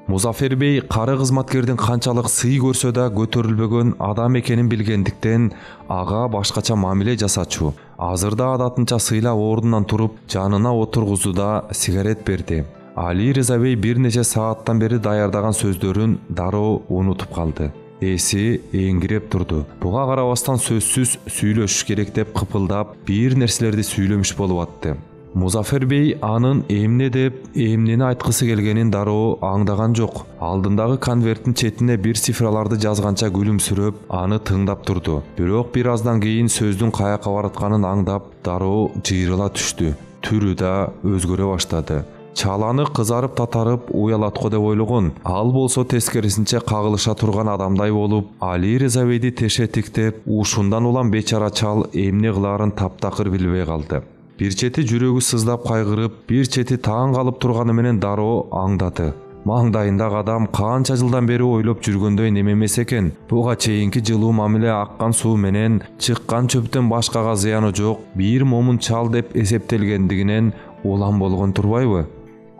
Музафер бей кары кызматкердин канчалык сый көрсө да көтөрүлбөгөн адам экенин билгендиктен ага башкача мамиле жасачу. Азырда адатынча сыйлап ордунан туруп жанына отургузуда сигарет берди. Али Риза бей бир нече сааттан бери даярдаган сөздөрүн дароо унутуп калды. Эси эңгиреп турду. Буга карабастан сөзсүз сүйлөшүш керек деп кыпылдап бир нерселерди сүйлөмүш болуп атты. Музафер бей анын эмне деп, эмнени айткысы келгенин дароо аңдаган жок. Алдындагы конверттин четине бир цифраларды жазганча күлүмсүрөп, аны тыңдап турду. Бирок бир аздан кийин сөздүн каяка баратканын аңдап, дароо жыйрыла түштү. Түрү да өзгөрө баштады. Чаланы кызарып татарып уялатко деп ойлогон. Ал болсо тескерисинче кагылыша турган адамдай болуп, Али Риза бейди теше тиктеп, ушундан улам бечара чал эмне кылаарын таптакыр билбей калды. Бир чети жүрөгү сыздап кайгырып, бир чети таң калып турганы менен дароо аңдады. Маңдайындагы адам канча жылдан бери ойлоп жүргөндөй неме эмес экен. Буга чейинки жылуу мамиле аккан суу менен чыккан чөптөн башкага зыяны жок, бир момун чал деп эсептелгендигинен улам болгон турбайбы?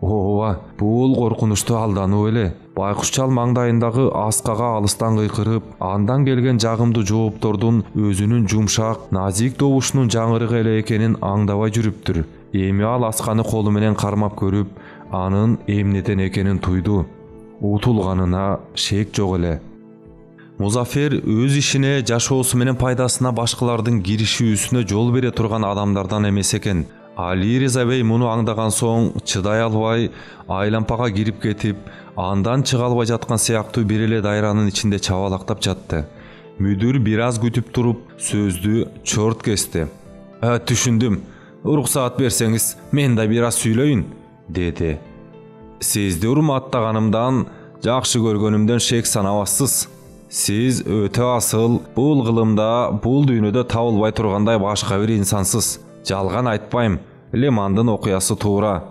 Ооба, бул коркунучтуу алдануу эле. Байкуш чал маңдайындагы аскага алыстан кыйкырып, андан келген жагымдуу жооптордун өзүнүн жумшак, назик добушунун жаңырыгы эле экенин аңдабай жүрүптүр. Эми ал асканы колу менен кармап көрүп, анын эмнеден экенин туйду. Утулганына шек жок эле. Музафер өз ишине, жашоосу менен пайдасына башкалардын киришүүсүнө жол бере турган адамдардан эмес экен. Али Риза бей муну аңдаган соң чыдай албай, айлампага кирип кетип, андан чыга албай жаткан сыяктуу бир эле дайранын ичинде чабалактап жатты. Мүдүр бир аз күтүп туруп, сөздү чорт кести. Түшүндүм. Уруксаат берсеңиз, мен да бир аз сүйлөйүн, деди. Сизди урматтаганымдан, жакшы көргөнүмдөн шек санабассыз. Сиз өтө асыл, бул кылымда, бул дүйнөдө табылбай тургандай башка бир инсансыз. Жалган айтпайм, Лемандын окуясы туура.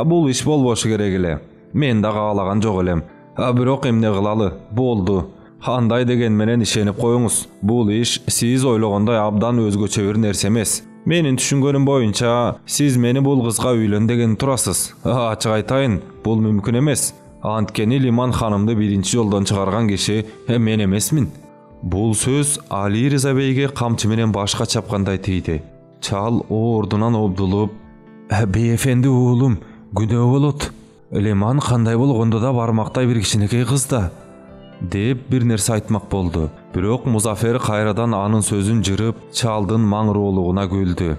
Бул иш болбошу керек эле. Мен да каалаган жок элем. Бирок эмне кылалы, болду. Андай деген менен ишенип коюңуз. Бул иш сиз ойлогондой абдан өзгөчө бир нерсе эмес. Менин түшүнгөнүм боюнча, сиз мени бул кызга үйлөн деген турасыз. Ачык айтайын, бул мүмкүн эмес. Анткени Лиман ханымды биринчи жолдон чыгарган киши мен эмесмин. Бул сөз Али Риза бейге камчы менен башка чапкандай тийди. Чал ордунан обдулуп, бейэфенди уулум, күнөө болот. Леман кандай болгондо да бармактай бир кичинекей кыз да, деп бир нерсе айтмак болду. Бирок Музафер кайрадан анын сөзүн жырып, чалдын маңыроолугуна күлдү.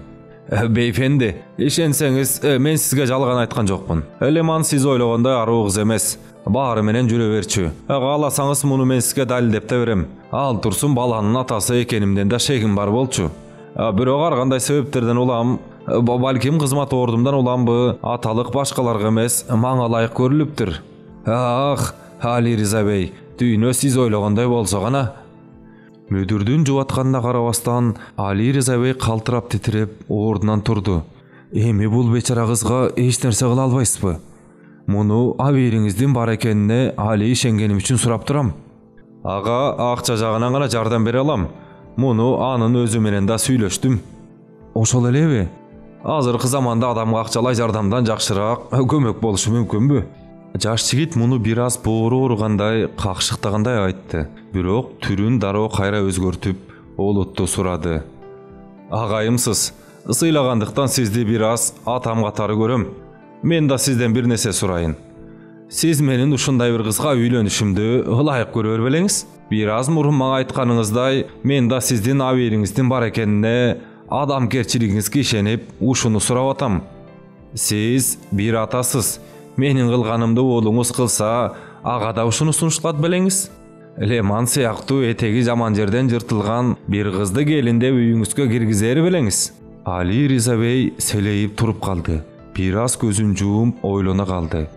Бейфенди, ишенсеңиз, мен сизге жалган айткан жокмун. Леман сиз ойлогондой аруу кыз эмес. Баары менен жүрө берчү. Кааласаңыз муну мен сизге далилдеп да берем. Ал турсун баланын атасы экенимден да шегим бар болчу. Бирок ар кандай себептерден улам, балким кызмат ордумдан уламбы, аталык башкаларга эмес, мага ылайык көрүлүптүр. Ах, Али Риза бей, дүйнө сиз ойлогондой болсо гана. Мүдүрдүн жубатканына карабастан, Али Риза бей калтырап титиреп ордунан турду. Эми бул бечара кызга эч нерсе кыла албайсызбы? Муну абийириңиздин бар экенине али ишенгеним үчүн сурап турам. Ага, акча жагынан гана жардам бере алам. Муну анын өзү менен да сүйлөштүм. Ошол элеби? Азыркы заманда адамга акчалай жардамдан жакшыраак көмөк болушу мүмкүнбү? Жаш жигит муну бир аз боору ооругандай, какшыктагандай айтты. Бирок түрүн дароо кайра өзгөртүп, олутту сурады. Агайымсыз, сыйлагандыктан сизди бир аз атам катары көрөм. Мен да сизден бир нерсе сурайын. Сиз менин ушундай бир кызга үйлөнүшүмдү ылайык көрө бербелеңиз. Бир аз мурун мага айтканыңыздай, мен да сиздин абийириңиздин бар экенине, адамгерчилигиңизге ишенип, ушуну сурап атам. Сиз бир атасыз. Менин кылганымды уулуңуз кылса, ага да ушуну сунушталат белеңиз. Леман сыяктуу этеги жаман жерден жыртылган бир кызды келин деп үйүңүзгө киргизер белеңиз. Али Риза бей селейип туруп калды. Бир аз көзүн жууп ойлоно калды.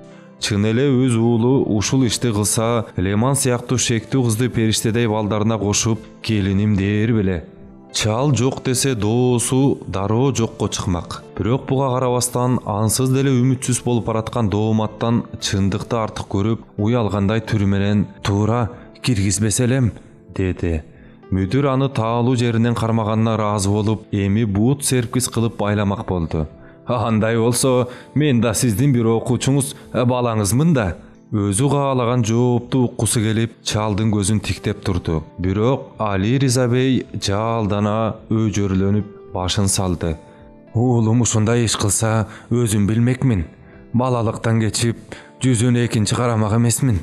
Чын эле өз уулу ушул ишти кылса, Леман сыяктуу шектүү кызды периштедей балдарына кошуп, келиним дээр беле. Чал жок десе доосу дароо жокко чыкмак. Бирок буга карабастан ансыз деле үмүтсүз болуп бараткан дооматтан чындыкты артык көрүп, уялгандай түрү менен туура киргизбесе элем, деди. Мүдүр аны таалуу жеринен кармаганына ыраазы болуп, эми буут серпкис кылып байламак болду. Андай болсо, мен да сиздин бир окуучуңуз балаңызмын да. Өзү каалаган жоопту уккусу келип, чалдын көзүн тиктеп турду. Бирок Али Риза бей жалдана өжөрлөнүп башын салды. Уулум ушундай иш кылса, өзүм билмекмин. Балалыктан кечип, жүзүнө экинчи карамак эмесмин.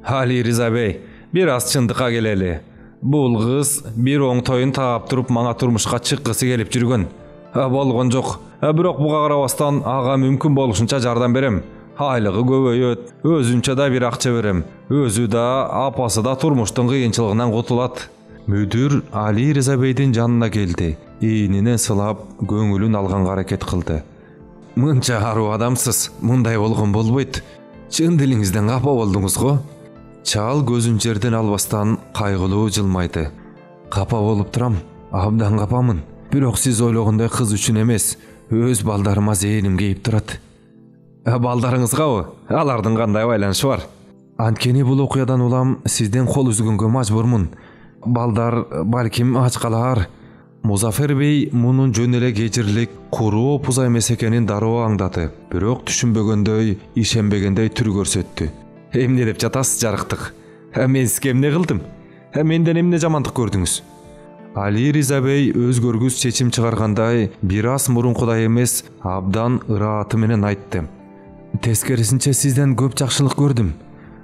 Али Риза бей, бир аз чындыкка келели. Бул кыз бир оңтойун таап туруп мага турмушка чыккысы келип жүргөн. Болгон жок. Бирок буга карабастан ага мүмкүн болушунча жардам берем. Айлыгы көбөйөт, өзүнчө да бир акча берем. Өзү да, апасы да турмуштун кыйынчылыгынан кутулат. Мүдүр Али Риза бейдин жанына келди. Ийининен сылап, көңүлүн алганга аракет кылды. Мынча аруу адамсыз, мындай болгон болбойт. Чын дилиңизден капа болдуңуз го? Чал көзүн жерден албастан кайгылуу жылмайды. Капа болуп турам, абдан капамын. Бирок сиз ойлогондой кыз үчүн эмес, өз балдарыма зээним кейип турат. Балдарыңызгабы? Алардын кандай байланышы бар? Анткени бул окуядан улам сизден кол үзгөнгө мажбурмун. Балдар балким ач калар. Музафер бей мунун жөн эле кежирлик, куруу опуза эмес экенин дароо аңдады. Бирок түшүнбөгөндөй, ишенбегендей түр көрсөттү. Эмне деп жатасыз, жарыктык? Мен сизге эмне кылдым? Менден эмне жамандык көрдүңүз? Али Риза бей өзгөргүс чечим чыгаргандай, бир аз мурункудай эмес, абдан ырааты менен айтты. Тескерисинче сизден көп жакшылык көрдүм.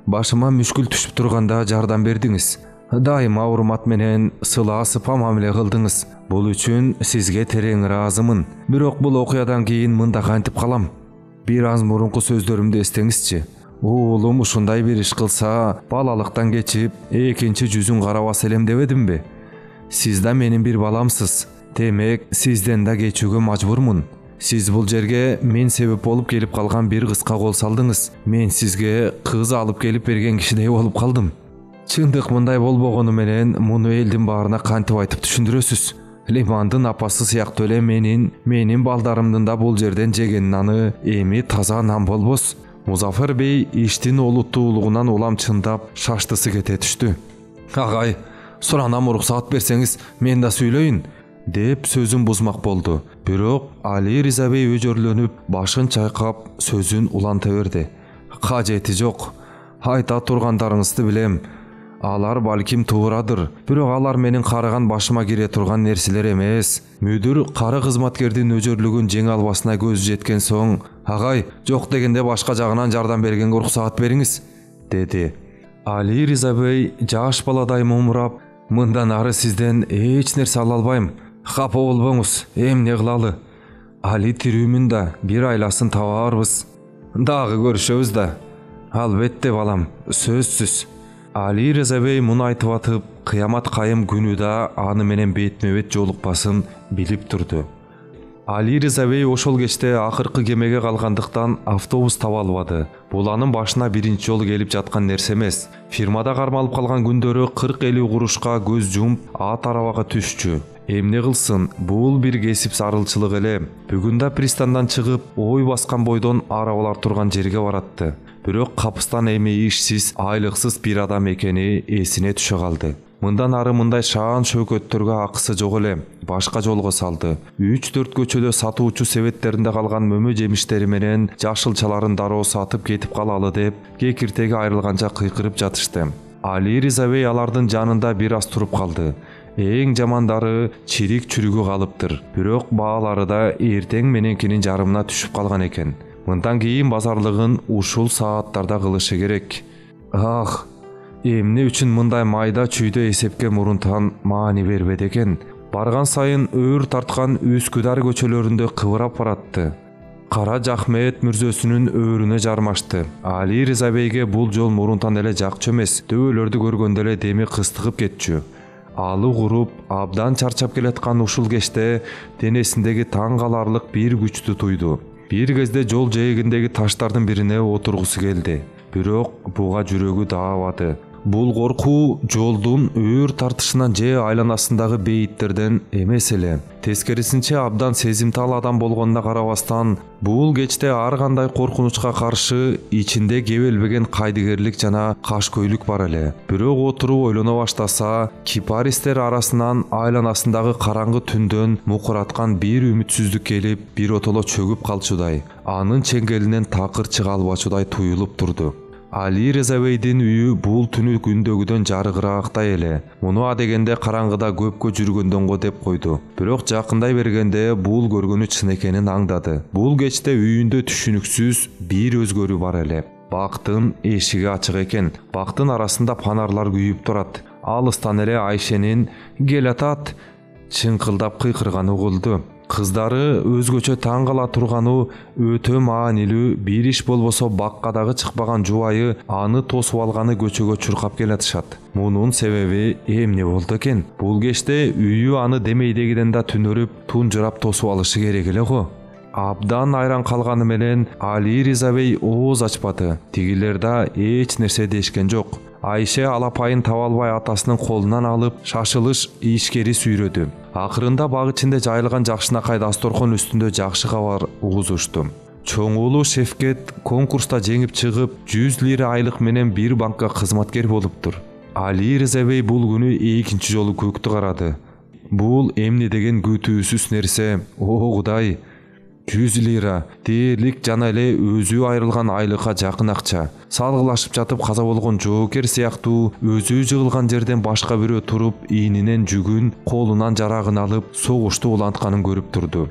Башыма мүшкүл түшүп турганда жардам бердиңиз. Дайыма урмат менен сыла сыпа мамиле кылдыңыз. Бул үчүн сизге терең ыраазымын. Бирок бул окуядан кийин мында кантип калам? Бир аз мурунку сөздөрүмдү эстеңизчи. Уулум ушундай бир иш кылса, балалыктан кечип, экинчи жүзүн карабас элем дебедимби? Сиз да менин бир баламсыз. Демек, сизден да кечүүгө мажбурмун. Сиз бул жерге мен себеп болуп келип калган бир кызга кол салдыңыз. Мен сизге кыз алып келип берген кишидей болуп калдым. Чындык мындай болбогону менен муну элдин баарына кантип айтып түшүндүрөсүз? Лимандын апасы сыяктуу эле менин балдарымдын да бул жерден жеген наны эми таза нан болбос. Музафер бей иштин олуттуулугунан улам чындап шаштысы кете түштү. Агай, суранам, уруксаат берсеңиз, мен да сүйлөйүн, деп сөзүн бузмак болду. Бирок Али Риза бей өжөрлөнүп, башын чайкап, сөзүн уланта берди. Кажети жок. Айта тургандарыңызды билем. Алар балким туурадыр, бирок алар менин карыган башыма кире турган нерселер эмес. Мүдүр кары кызматкердин өжөрлүгүн жеңе албасына көзү жеткен соң, агай, жок дегенде башка жагынан жардам бергенге уруксаат бериңиз, деди. Али Риза бей жаш баладай мумурап, мындан ары сизден эч нерсе ала албайм. Капа болбоңуз, эмне кылалы? Али тирүүмүн да, бир айласын табарбыз. Дагы көрүшөбүз да. Албетте балам, сөзсүз. Али Риза бей муну айтып атып, кыямат кайым күнү да аны менен бетме бет жолукпасын билип турду. Али Риза бей ошол кечте акыркы кемеге калгандыктан автобус таба албады. Бул анын башына биринчи жолу келип жаткан нерсе эмес. Фирмада кармалып калган күндөрү 40-50 курушка көз жумуп ат арабага түшчү. Эмне кылсын, бул бир кесип зарылчылык эле. Бүгүн да пристандан чыгып, ой баскан бойдон арабалар турган жерге баратты. Бирок капыстан эми ишсиз, айлыксыз бир адам экени эсине түшө калды. Мындан ары мындай шаан шөкөттөргө акысы жок эле. Башка жолго салды. 3-4 көчөдө сатуучу себеттеринде калган мөмө жемиштери менен жашылчаларын дароо сатып кетип калалы деп, кекиртеги айрылганча кыйкырып жатышты. Али Риза бей алардын жанында бир аз туруп калды. Эң жамандары чирик чүрүгү калыптыр. Бирок баалары да эртең мененкинин жарымына түшүп калган экен. Мындан кийин базарлыгын ушул сааттарда кылышы керек. Ах, эмне үчүн мындай майда чүйдө эсепке мурунтан маани бербеди экен? Барган сайын өөр тарткан Үскүдар көчөлөрүндө кыбырап баратты. Кара Жахмет мүрзөсүнүн өөрүнө жармашты. Али Риза бейге бул жол мурунтан эле жакчу эмес, дөөлөрдү көргөндө эле деми кыстыгып кетчү. Алы куруп, абдан чарчап келаткан ушул кечте денесиндеги таң каларлык бир күчтү туйду. Бир кезде жол жээгиндеги таштардын бирине отургусу келди. Бирок буга жүрөгү даабады. бул коркуу жолдун өөр тартышынан же айланасындагы бейиттерден эмес эле. Тескерисинче абдан сезимтал адам болгонуна карабастан, бул кечте ар кандай коркунучка каршы ичинде кебелбеген кайдыгерлик жана кашкөйлүк бар эле. Бирок отуруп ойлоно баштаса, кипаристер арасынан айланасындагы караңгы түндөн мукураткан бир үмүтсүздүк келип, бир отоло чөгүп калчудай, анын чеңгелинен такыр чыга албачудай туюлуп турду. Али Риза бейдин үйү бул түнү күндөгүдөн жарыгыраактай эле. Муну адегенде караңгыда көпкө жүргөндөн го деп койду. Бирок жакындай бергенде бул көргөнү чын экенин аңдады. Бул кечте үйүндө түшүнүксүз бир өзгөрүү бар эле. Бактын эшиги ачык экен. Бактын арасында панарлар күйүп турат. Алыстан эле Айшенин "Кел атат" чыңкылдап кыйкырганы угулду. Кыздары өзгөчө таң кала турганы өтө маанилүү бир иш болбосо баккадагы чыкпаган жубайы аны тосуп алганы көчөгө чуркап келатышат. Мунун себеби эмне болду экен? Бул кечте үйү аны демейдегиден да түнөрүп, тунжурап тосуп алышы керек эле го. Абдан айран калганы менен Али Риза бей ооз ачпады. Тигилер да эч нерсе дешкен жок. Айше алапайын таба албай атасынын колунан алып, шашылыш ишкери сүйрөдү. Акырында баг ичинде жайылган жакшынакай дасторкон үстүндө жакшы кабар угузушту. Чоң уулу Шевкет конкурста жеңип чыгып, 100 лира айлык менен бир банкка кызматкер болуптур. Али Риза бей бул күнү экинчи жолу көктү карады. Бул эмне деген күтүүсүз нерсе? О Кудай! 100 лира дээрлик жана эле өзү айрылган айлыкка жакын акча. Салгылашып жатып каза болгон жоокер сыяктуу өзү жыгылган жерден башка бирөө туруп, ийнинен жүгүн, колунан жарагын алып, согушту улантканын көрүп турду.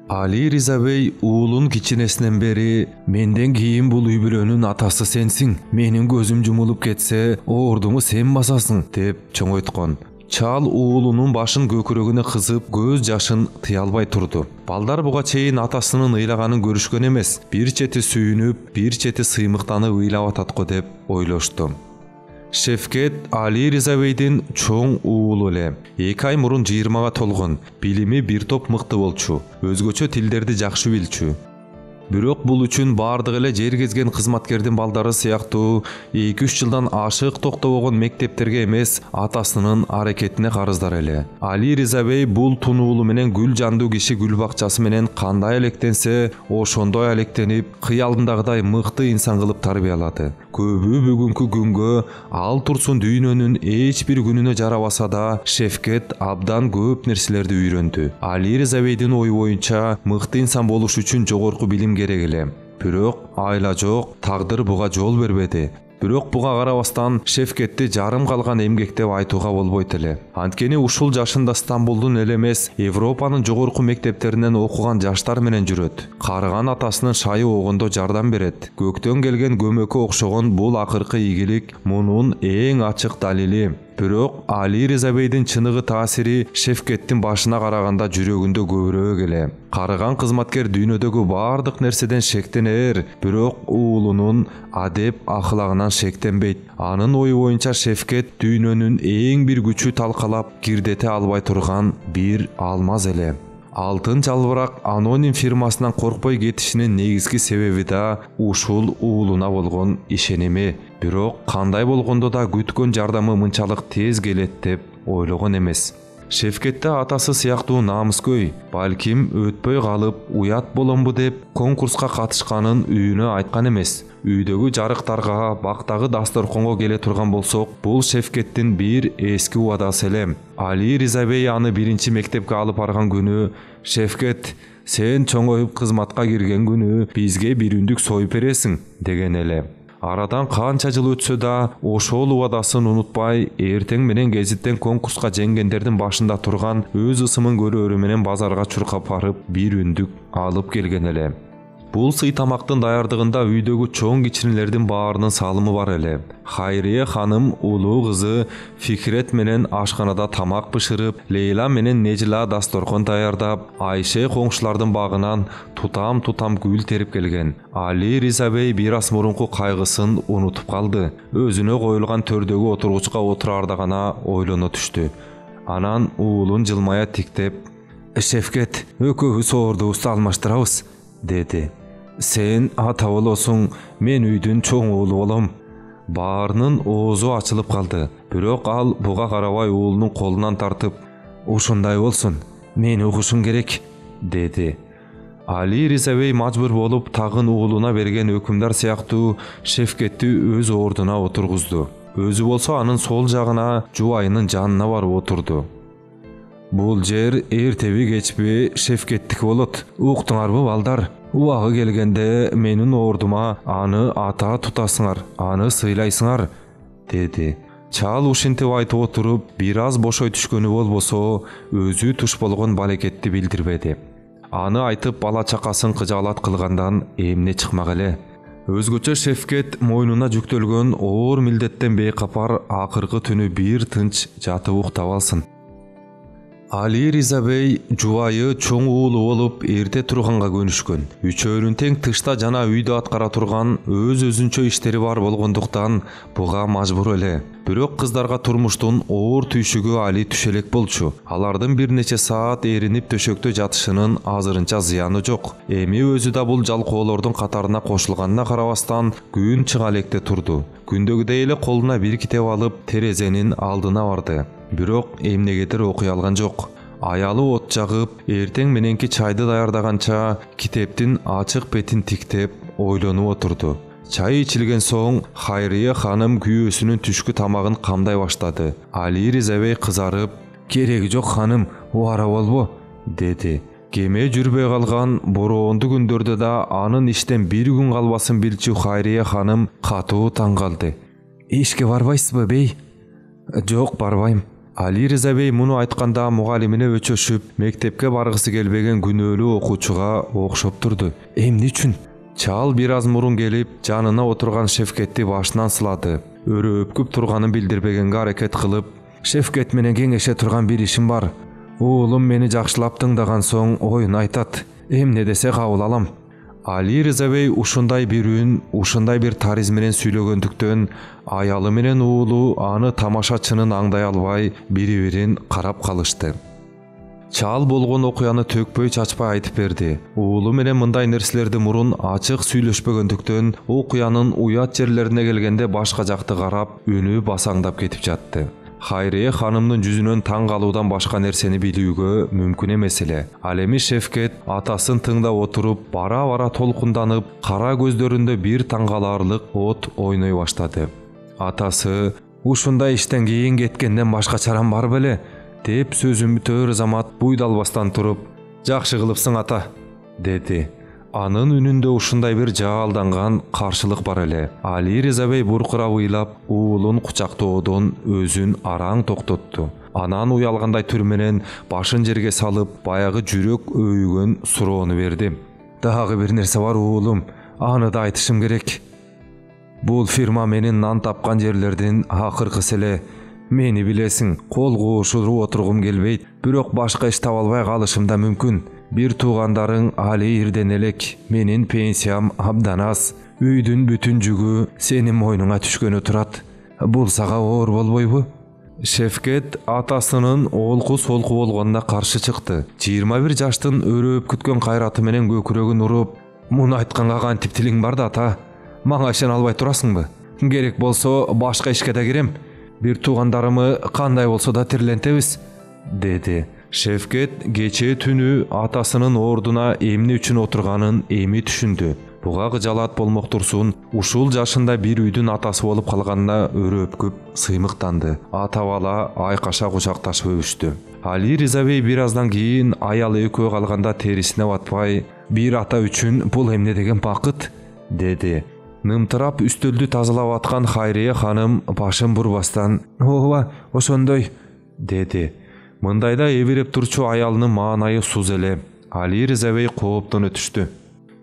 Али Риза бей уулун кичинесинен бери "Менден кийин бул үй бүлөнүн атасы сенсиң. Менин көзүм жумулуп кетсе, оордуңу сен басасың" деп чоңойткон. Чал уулунун башын көкүрөгүнө кызып, көз жашын тыя албай турду. Балдар буга чейин атасынын ыйлаганын көрүшкөн эмес. Бир чети сүйүнүп, бир чети сыймыктанып ыйлап атат го деп ойлошту. Шевкет Али Риза бейдин чоң уулу эле. 2 ай мурун 20-га толгон. Билими бир топ мыкты болчу. Өзгөчө тилдерди жакшы билчү. Бирок бул үчүн бардык эле жер кезген кызматкердин балдары сыяктуу 2-3 жылдан ашык токтобогон мектептерге эмес, атасынын аракетине карыздар эле. Али Риза бей бул тунуулу менен гүл жандуу киши гүл бакчасы менен кандай электенсе, ошондой электенип, кыялындагыдай мыкты инсан кылып тарбиялады. Көбү бүгүнкү күнгө ал турсун дүйнөнүн эч бир күнүнө жарабаса да, Шевкет абдан көп нерселерди үйрөндү. Али Риза бейдин ою боюнча мыкты инсан болуш үчүн жогорку билим керек эле. Бирок айла жок, тагдыр буга жол бербеди. Бирок буга карабастан Шевкетти жарым калган эмгек деп айтууга болбойт эле. Анткени ушул жашында Стамбулдун эле эмес, Европанын жогорку мектептеринен окуган жаштар менен жүрөт. Карыган атасынын шайы огондо жардам берет. Көктөн келген көмөккө окшогон бул акыркы ийгилик мунун эң ачык далили. Бирок Али Риза бейдин чыныгы таасири Шевкеттин башына караганда жүрөгүндө көбүрөөк эле. Карыган кызматкер дүйнөдөгү бардык нерседен шектенер, бирок уулунун адеп ахлагынан шектенбейт. Анын ою боюнча Шевкет дүйнөнүн эң бир күчү талкалап кирдете албай турган бир алмаз эле. Алтын жалбырак аноним фирмасынан коркпой кетишинин негизги себеби да ушул уулуна болгон ишеними. Бирок кандай болгондо да күткөн жардамы мынчалык тез келет деп ойлогон эмес. Шевкетте атасы сыяктуу намыскөй, балким өтпөй калып уят боломбу деп конкурска катышканын үйүнө айткан эмес. Үйдөгү жарыктарга, бактагы дасторконго келе турган болсок, бул Шевкеттин бир эски убадасы эле. Али Риза бей аны биринчи мектепке алып барган күнү "Шевкет, сен чоңоюп кызматка кирген күнү бизге бир үндүк союп бересиң" деген эле. Арадан канча жыл өтсө да, ошол убадасын унутпай, эртең менен гезиттен конкурска жеңгендердин башында турган өз ысымын көрөөрү менен базарга чуркап барып, бир үндүк алып келген эле. Бул сый тамактын даярдыгында үйдөгү чоң кичинелердин баарынын салымы бар эле. Хайрия ханым улуу кызы Фикрет менен ашканада тамак бышырып, Лейла менен Нежила дасторкон даярдап, Айше коңшулардын багынан тутам гүл терип келген. Али Риза бей бир аз мурунку кайгысын унутуп калды. Өзүнө коюлган төрдөгү отургучка отураарда гана ойлоно түштү. Анан уулун жылмая тиктеп, "Шевкет, экөөбүз оордубузду алмаштырабыз" деди. "Сен ата болосуң, мен үйдүн чоң уулу болом. Баарынын оозу ачылып калды. Бирок ал буга карабай уулунун колунан тартып, "Ушундай болсун, мен угушум керек", деди. Али Ризабей мажбур болуп тагын уулуна берген өкүмдар сыяктуу Шефкетти өз ордуна отургузду. Өзү болсо анын сол жагына жубайынын жанына барып отурду. "Бул жер эртеби кечпи Шефкеттики болот. Уктуңарбы балдар? Убагы келгенде менин ордума аны ата тутасыңар, аны сыйлайсыңар", деди. Чал ушинтип айтып отуруп, бир аз бошой түшкөнү болбосо, өзү туш болгон балекетти билдирбеди. Аны айтып бала чакасын кыжаалат кылгандан эмне чыкмак эле. Өзгөчө Шефкет мойнуна жүктөлгөн оор милдеттен бейкапар акыркы түнү бир тынч жатып уктап алсын. Али Ризабей жубайы чоң уулу болуп эрте турганга көнүшкөн. Үчөөнүн тең тышта жана үйдө аткара турган өзүнчө иштери бар болгондуктан буга мажбур эле. Бирок кыздарга турмуштун оор түйшүгү али түшө элек болчу. Алардын бир нече саат эринип төшөктө жатышынын азырынча зыяны жок. Эми өзү да бул жалкоолордун катарына кошулганына карабастан күн чыга электе турду. Күндөгүдөй эле колуна бир китеп алып терезенин алдына барды. Бирок эмнегедир окуй алган жок. Аялы от жагып, эртең мененки чайды даярдаганча китептин ачык бетин тиктеп, ойлонуп отурду. Чай ичилген соң Хайрия ханым күйөөсүнүн түшкү тамагын камдай баштады. Али Ризабей кызарып, "Кереги жок ханым, убара болбо", деди. Кеме жүрбөй калган бороондуу күндөрдө да анын иштен бир күн калбасын билчү Хайрия ханым катуу таң калды. "Ишке барбайсызбы, бей?" "Жок, барбайм." Али Ризабей муну айтканда мугалимине өчөшүп, мектепке баргысы келбеген күнөөлүү окуучуга окшоп турду. "Эмне үчүн?" Чал бир аз мурун келип, жанына отурган Шефкетти башынан сылады. Өрөөпкүп турганын билдирбегенге аракет кылып, "Шефкет менен кеңеше турган бир ишим бар. Уулум мени жакшылап тыңдаган соң оюн айтат. Эмне десе кабыл алам." Али Ризабей ушундай бир үн, ушундай бир тарыз менен сүйлөгөндүктөн аялы менен уулу аны тамашачынын аңдай албай бири-бирин карап калышты. Чал болгон окуяны төкпөй чачпай айтып берди. Уулу менен мындай нерселерди мурун ачык сүйлөшпөгөндүктөн окуянын уят жерлерине келгенде башка жакты карап, үнү басаңдап кетип жатты. Хайрия ханымдын жүзүнөн таң калуудан башка нерсени билүүгө мүмкүн эмес эле. Ал эми Шефкет атасын тыңдап отуруп, бара-бара толкунданып, кара көздөрүндө бир таң каларлык от ойной баштады. Атасы, "Ушундай иштен кийин кеткенден башка чарам бар беле?" деп сөзүн бүтөөр замат буйдалбастан туруп, "Жакшы кылыпсың ата", деди. Анын үнүндө ушундай бир жаалданган каршылык бар эле. Али Ризабей буркурап ыйлап, уулун кучактоодон өзүн араң токтотту. Анан уялгандай түр менен башын жерге салып, баягы жүрөк өйгөн суроону берди. "Дагы бир нерсе бар уулум, аны да айтышым керек. Бул фирма менин нан тапкан жерлердин акыркысы эле. Мени билесиң, кол куушуруп отургум келбейт, бирок башка иш таба албай калышым да мүмкүн. Бир туугандарың али ирден элек, менин пенсиям абдан аз. Үйдүн бүтүн жүгү сенин мойнуңа түшкөнү турат. Бул сага оор болбойбу?" Шефкет атасынын олку-солку болгонуна каршы чыкты. 21 жаштын өрөөп күткөн кайраты менен көкүрөгүн уруп, "Муну айтканга кантип тилиң бар да ата? Мага ишене албай турасыңбы? Керек болсо башка ишке да кирем. Бир туугандарымы кандай болсо да тирлентебиз", деди. Шефкет кечээ түнү атасынын ордуна эмне үчүн отурганын эми түшүндү. Буга кыжаалат болмок турсун, ушул жашында бир үйдүн атасы болуп калганына өрөөпкүп сыймыктанды. Ата бала айкаша кучакташып өбүштү. Али Ризабей бир аздан кийин аялы экөө калганда терисине батпай, "Бир ата үчүн бул эмне деген бакыт", деди. Нымтырап үстөлдү тазалап аткан Хайрия ханым башын бурбастан, "Ооба, ошондой", деди. Мындайда эбирип турчу аялынын маанайы суз эле. Али Ризабей кооптону түштү.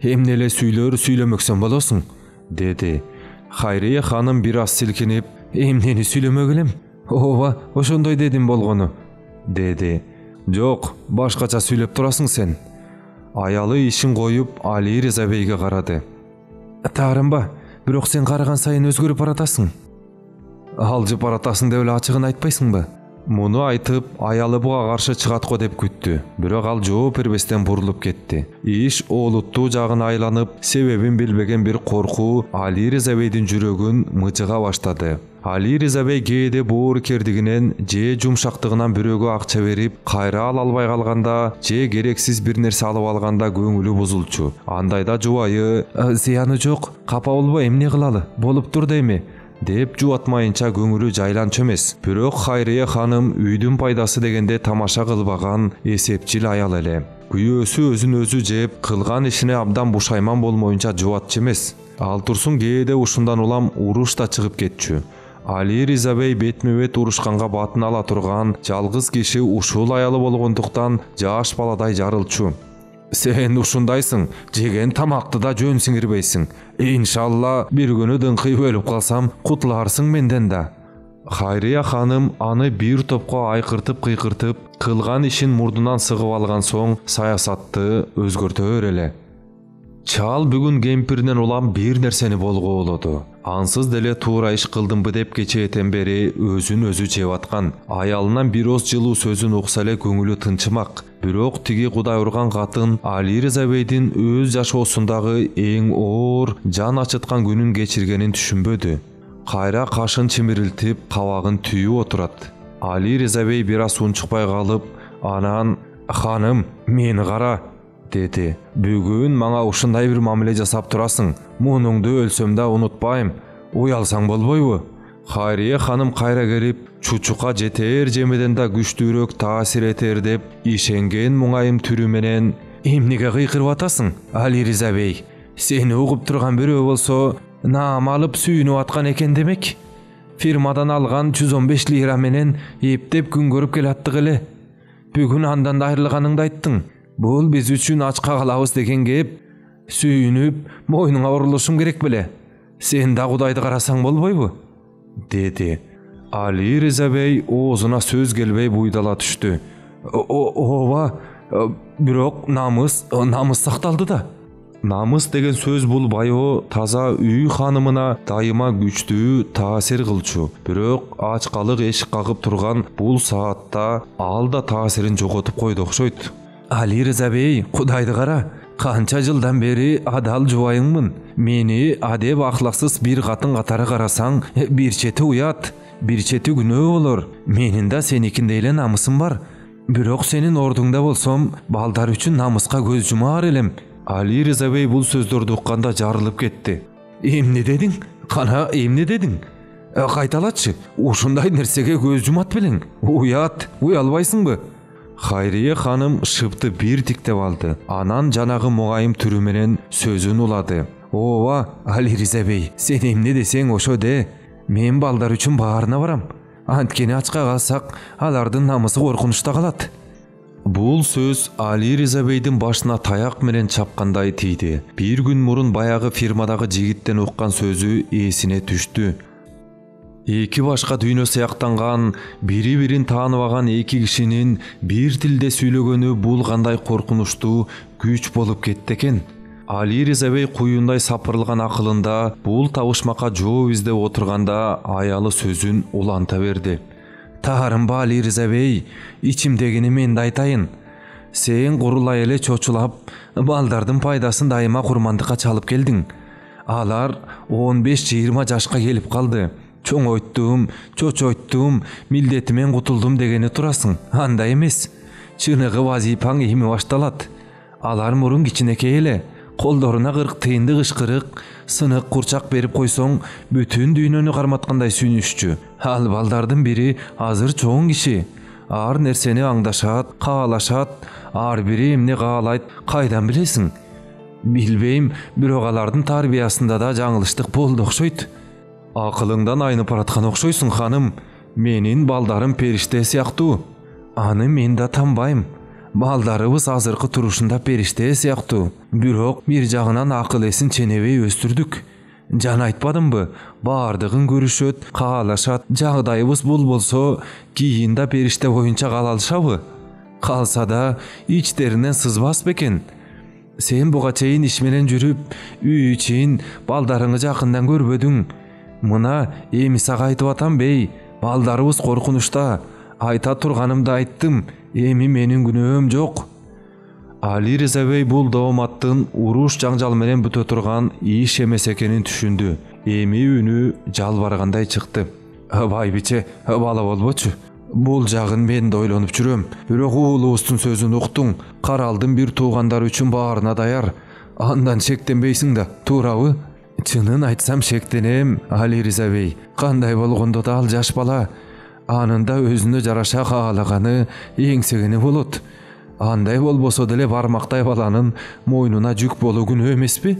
"Эмне эле сүйлөмөксөң болосуң", деди. Хайрия ханым бир аз силкинип, "Эмнени сүйлөмөк элем? Ооба, ошондой дедим болгону", деди. "Жок, башкача сүйлөп турасың сен". Аялы ишин коюп Али Ризабейге карады. "Таарымба, бирок сен караган сайын өзгөрүп баратасың. Алжып баратасың деп эле ачыгын айтпайсыңбы?" Муну айтып, аялы буга каршы чыгат го деп күттү. Бирок ал жооп бербестен бурулуп кетти. Иш оолуттуу жагына айланып, себебин билбеген бир коркуу Али Риза бейдин жүрөгүн мыжыга баштады. Али Риза бей кээде боорукердигинен же жумшактыгынан бирөөгө акча берип, кайра ала албай калганда же керексиз бир нерсе алып алганда көңүлү бузулчу. Андайда жубайы «Зыяны жок, капа болбой эмне кылалы, болуп тур дейми?» деп жубатмайынча көңүлү жайланчу эмес. Бирок Хайрия ханым үйдүн пайдасы дегенде тамаша кылбаган эсепчил аял эле. Күйөөсү өзүн өзү жеп, кылган ишине абдан бушайман болмоюнча жубатчу эмес. Ал турсун кээде ушундан улам уруш да чыгып кетчү. Али Риза бей бетме-бет урушканга батын ала турган жалгыз киши ушул аялы болгондуктан жаш баладай жарылчу. Сен ушундайсың, жеген тамакты да жөн сиңирбейсиң. Иншалла бир күнү дыңкый өлүп калсам, кутуларсың менден да. Хайрия ханым аны бир топко айкыртып-кыйкыртып, кылган ишин мурдунан сыгып алган соң саясатты өзгөртөр эле. Чал бүгүн кемпиринен улам бир нерсени болгоолоду. Ансыз деле туура иш кылдымбы деп кечээден бери өзүн өзү жеп аткан. Аялынан бир оз жылуу сөзүн укса эле көңүлү тынчымак. Бирок тиги Кудай урган катын Али Риза бейдин өз жашоосундагы эң оор, жан ачыткан күнүн кечиргенин түшүнбөдү. Кайра кашын чимирилтип, кабагын түйүп отурат. Али Риза бей бир аз унчукпай калып, анан «Ханым, мени кара» деди. «Бүгүн мага ушундай бир мамиле жасап турасың. Мунуңду өлсөм да унутпайм. Уялсаң болбойбу?» Хайрия ханым кайра келип, чучукка жетер жемеден да күчтүүрөөк таасир этер деп ишенген муңайым түрү менен «Эмнеге кыйкырып атасың, Али Риза бей? Сени угуп турган бирөө болсо, наам алып сүйүнүп аткан экен демек. Фирмадан алган 115 лира менен эптеп күн көрүп келаттык эле. Бүгүн андан да айрылганыңды айттың. Бул биз үчүн ачка калабыз деген кеп. Сүйүнүп, мойнуңа урулушум керек беле. Сен да Кудайды карасаң болбойбу?» деди. Али Риза бей оозуна сөз келбей буйдала түштү. Ооба, бирок намыс сакталды да. Намыс деген сөз бул байоо таза үй ханымына дайыма күчтүү таасир кылчу. Бирок ачкалык эшик кагып турган бул саатта ал да таасирин жоготуп койду окшойт. Али Риза бей, Кудайды кара. Канча жылдан бери адал жубайыңмын. Мени адеп ахлаксыз бир катын катары карасаң, бир чети уят, бир чети күнөө болор. Менин да сеникиндей эле намысым бар. Бирок сенин ордуңда болсом, балдар үчүн намыска көз жумаар элем. Али Риза бей бул сөздөрдү укканда жарылып кетти. Эмне дедиң? Кана эмне дедиң? Кайталачы. Ушундай нерсеге көз жумат белең. Уят, уялбайсыңбы? Хайрия ханым шыпты бир тиктеп алды. Анан жанагы мугайым түрү менен сөзүн улады. Ооба, Али Риза бей, сен эмне десең ошо де. Мен балдар үчүн баарына барам. Анткени ачка калсак, алардын намысы коркунучта калат. Бул сөз Али Риза бейдин башына таяк менен чапкандай тийди. Бир күн мурун баягы фирмадагы жигиттен уккан сөзү эсине түштү. Эки башка дүйнө сыяктанган, бири-бирин тааныбаган эки кишинин бир тилде сүйлөгөнү бул кандай коркунучтуу күч болуп кетти экен. Али Риза бей куюндай сапырылган акылында бул табышмакка жооп издеп отурганда аялы сөзүн уланта берди. Таарымба Али Риза бей, ичимдегини мен да айтайын. Сен курулай эле чочулап, балдардын пайдасын дайыма курмандыкка чалып келдиң. Алар 15-20 жашка келип калды. Чоңойттум, чочойттум, милдетимен кутулдум дегени турасың. Андай эмес. Чыныгы вазипаң эми башталат. Алар мурун кичинекей эле, колдоруна 40 тыйындык ышкырык, сынык курчак берип койсоң, бүтүн дүйнөнү карматкандай сүйүнүшчү. Ал балдардын бири азыр чоң киши. Ар нерсени аңдашат, каалашат, ар бири эмне каалайт, кайдан билесиң? Билбейм, бирок алардын тарбиясында да жаңылыштык болду окшойт. Акылыңдан айнып бараткан окшойсуң, ханым. Менин балдарым периште сыяктуу. Аны мен да танбайм. Балдарыбыз азыркы турушунда периште сыяктуу. Бирок бир жагынан акыл эсин ченебей өстүрдүк. Жан айтпадымбы? Бардыгын көрүшөт, каалашат. Жагдайыбыз бул болсо, кийин да периште боюнча кала алышабы? Калса да ичтеринен сызбас бекен. Сен буга чейин иш менен жүрүп, үй ичин, балдарыңы жакындан көрбөдүң. Мына эми сага айтып атам бей, балдарыбыз коркунучта. Айта турганымды айттым, эми менин күнөөм жок. Али Риза бей бул дооматтын уруш жаңжал менен бүтө турган иш эмес экенин түшүндү. Эми үнү жалбаргандай чыкты. Байбиче, бала болбочу. Бул жагын мен да ойлонуп жүрөм. Бирок уулубуздун сөзүн уктуң. Каралдын бир туугандар үчүн баарына даяр. Андан шектенбейсиң да, туурабы? Чынын айтсам шектенем, Али Риза бей. Кандай болгондо да ал жаш бала. Анында өзүнө жараша каалаганы, эңсегени болот. Андай болбосо деле бармактай баланын мойнуна жүк болуу күнөө эмеспи?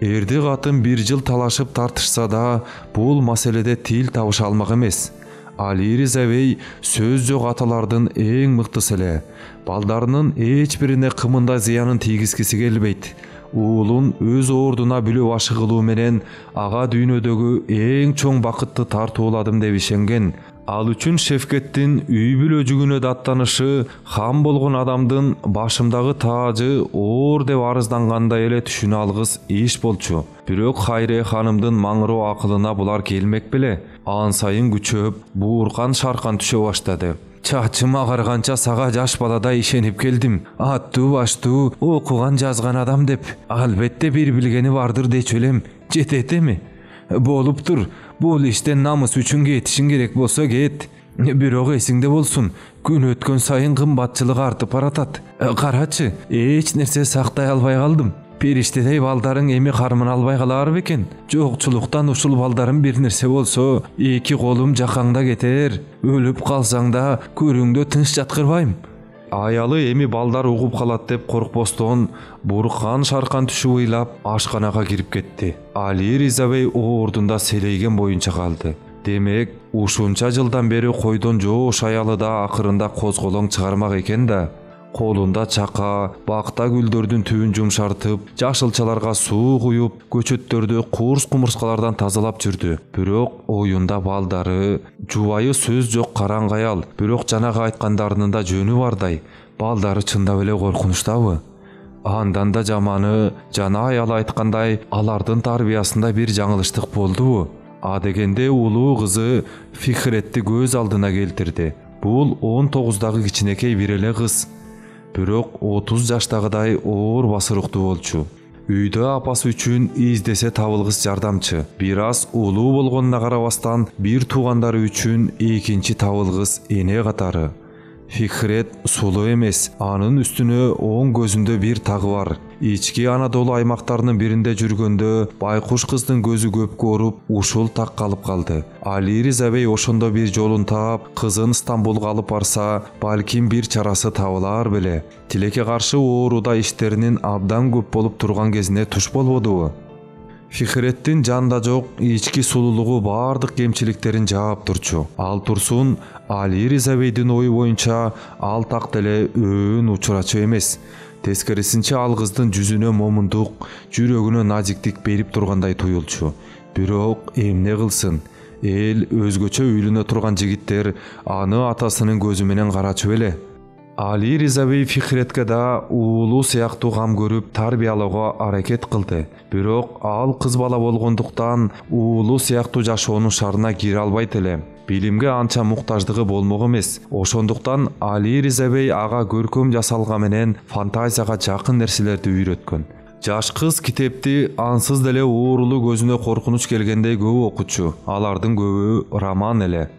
Эрди катын бир жыл талашып тартышса да, бул маселеде тил табыша алмак эмес. Али Риза бей сөз жок аталардын эң мыктысы эле. Балдарынын эч бирине кымында зыянын тийгизгиси келбейт. Уулун өз ордуна бүлө башы кылуу менен ага дүйнөдөгү эң чоң бакытты тартууладым деп ишенген. Ал үчүн шефкеттин үй бүлө жүгүнө даттанышы хам болгон адамдын башымдагы таажы оор деп арыздангандай эле түшүнө алгыс иш болчу. Бирок Хайрия ханымдын маңыроо акылына булар келмек беле. Ан сайын күчөп, бууркан шаркан түшө баштады. Чачым агарганча сага жаш балада ишенип келдим. Аттуу баштуу окуган жазган адам деп. Албетте бир билгени бардыр дечү элем. Жетет эми? Болуптур. Бул иштен намыс үчүн кетишиң керек болсо кет. Бирок эсиңде болсун, күн өткөн сайын кымбатчылык артып баратат. Карачы, эч нерсе сактай албай калдым. Периштедей балдарың эми кармын албай калар бекен. Жокчулуктан ушул балдарым бир нерсе болсо, эки колум жакаңда кетер. Өлүп калсаң да көрүңдө тынч жаткырбайм. Аялы эми балдар угуп калат деп коркпостон, буркан шаркан түшүп ыйлап ашканага кирип кетти. Али Риза бей ордунда селейген боюнча калды. Демек, ушунча жылдан бери койдон жоош аялы да акырында козголоң чыгармак экен да. Колунда чака, бакта гүлдөрдүн түбүн жумшартып, жашылчаларга суу куюп, көчөттөрдү курс кумурскалардан тазалап жүрдү. Бирок оюнда балдары, жубайы сөз жок караңгы аял, бирок жанагы айткандарынын да жөнү бардай. Балдары чындап эле коркунучтабы? Андан да жаманы, жана аял айткандай, алардын тарбиясында бир жаңылыштык болдубу? Адегенде улуу кызы Фихретти көз алдына келтирди. Бул 19-дагы кичинекей бир эле кыз. Бирок 30 жаштагыдай оор басырыктуу болчу. Үйдө апасы үчүн издесе табылгыс жардамчы. Бир аз улуу болгонуна карабастан, бир туугандары үчүн экинчи табылгыс эне катары. Фихрет сулуу эмес, анын үстүнө оң көзүндө бир тагы бар. Ички Анадолу аймактарынын биринде жүргөндө байкуш кыздын көзү көпкө оруп, ушул так калып калды. Али Риза бей ошондо бир жолун таап, кызын Стамбулга алып барса, балким бир чарасы табылар беле. Тилекке каршы ооруда иштеринин абдан көп болуп турган кезине туш болбодубу? Фихреттин жанда жок ички сулуулугу бардык кемчиликтерин жаап турчу. Ал турсун, Али Риза бейдин ою боюнча ал так деле өөн учурачу эмес. Тескерисинче ал кыздын жүзүнө момундук, жүрөгүнө назиктик берип тургандай туюлчу. Бирок эмне кылсын? Эл өзгөчө үйлөнө турган жигиттер аны атасынын көзү менен карачу беле. Али Риза бей Фихретке да уулу сыяктуу кам көрүп тарбиялоого аракет кылды. Бирок ал кыз бала болгондуктан уулу сыяктуу жашоонун шарына кире албайт эле. Билимге анча муктаждыгы болмок эмес. Ошондуктан Али Риза бей ага көркөм жасалга менен фантазияга жакын нерселерди үйрөткөн. Жаш кыз китепти ансыз деле уурулуу көзүнө коркунуч келгендей көп окучу. Алардын көбү роман эле.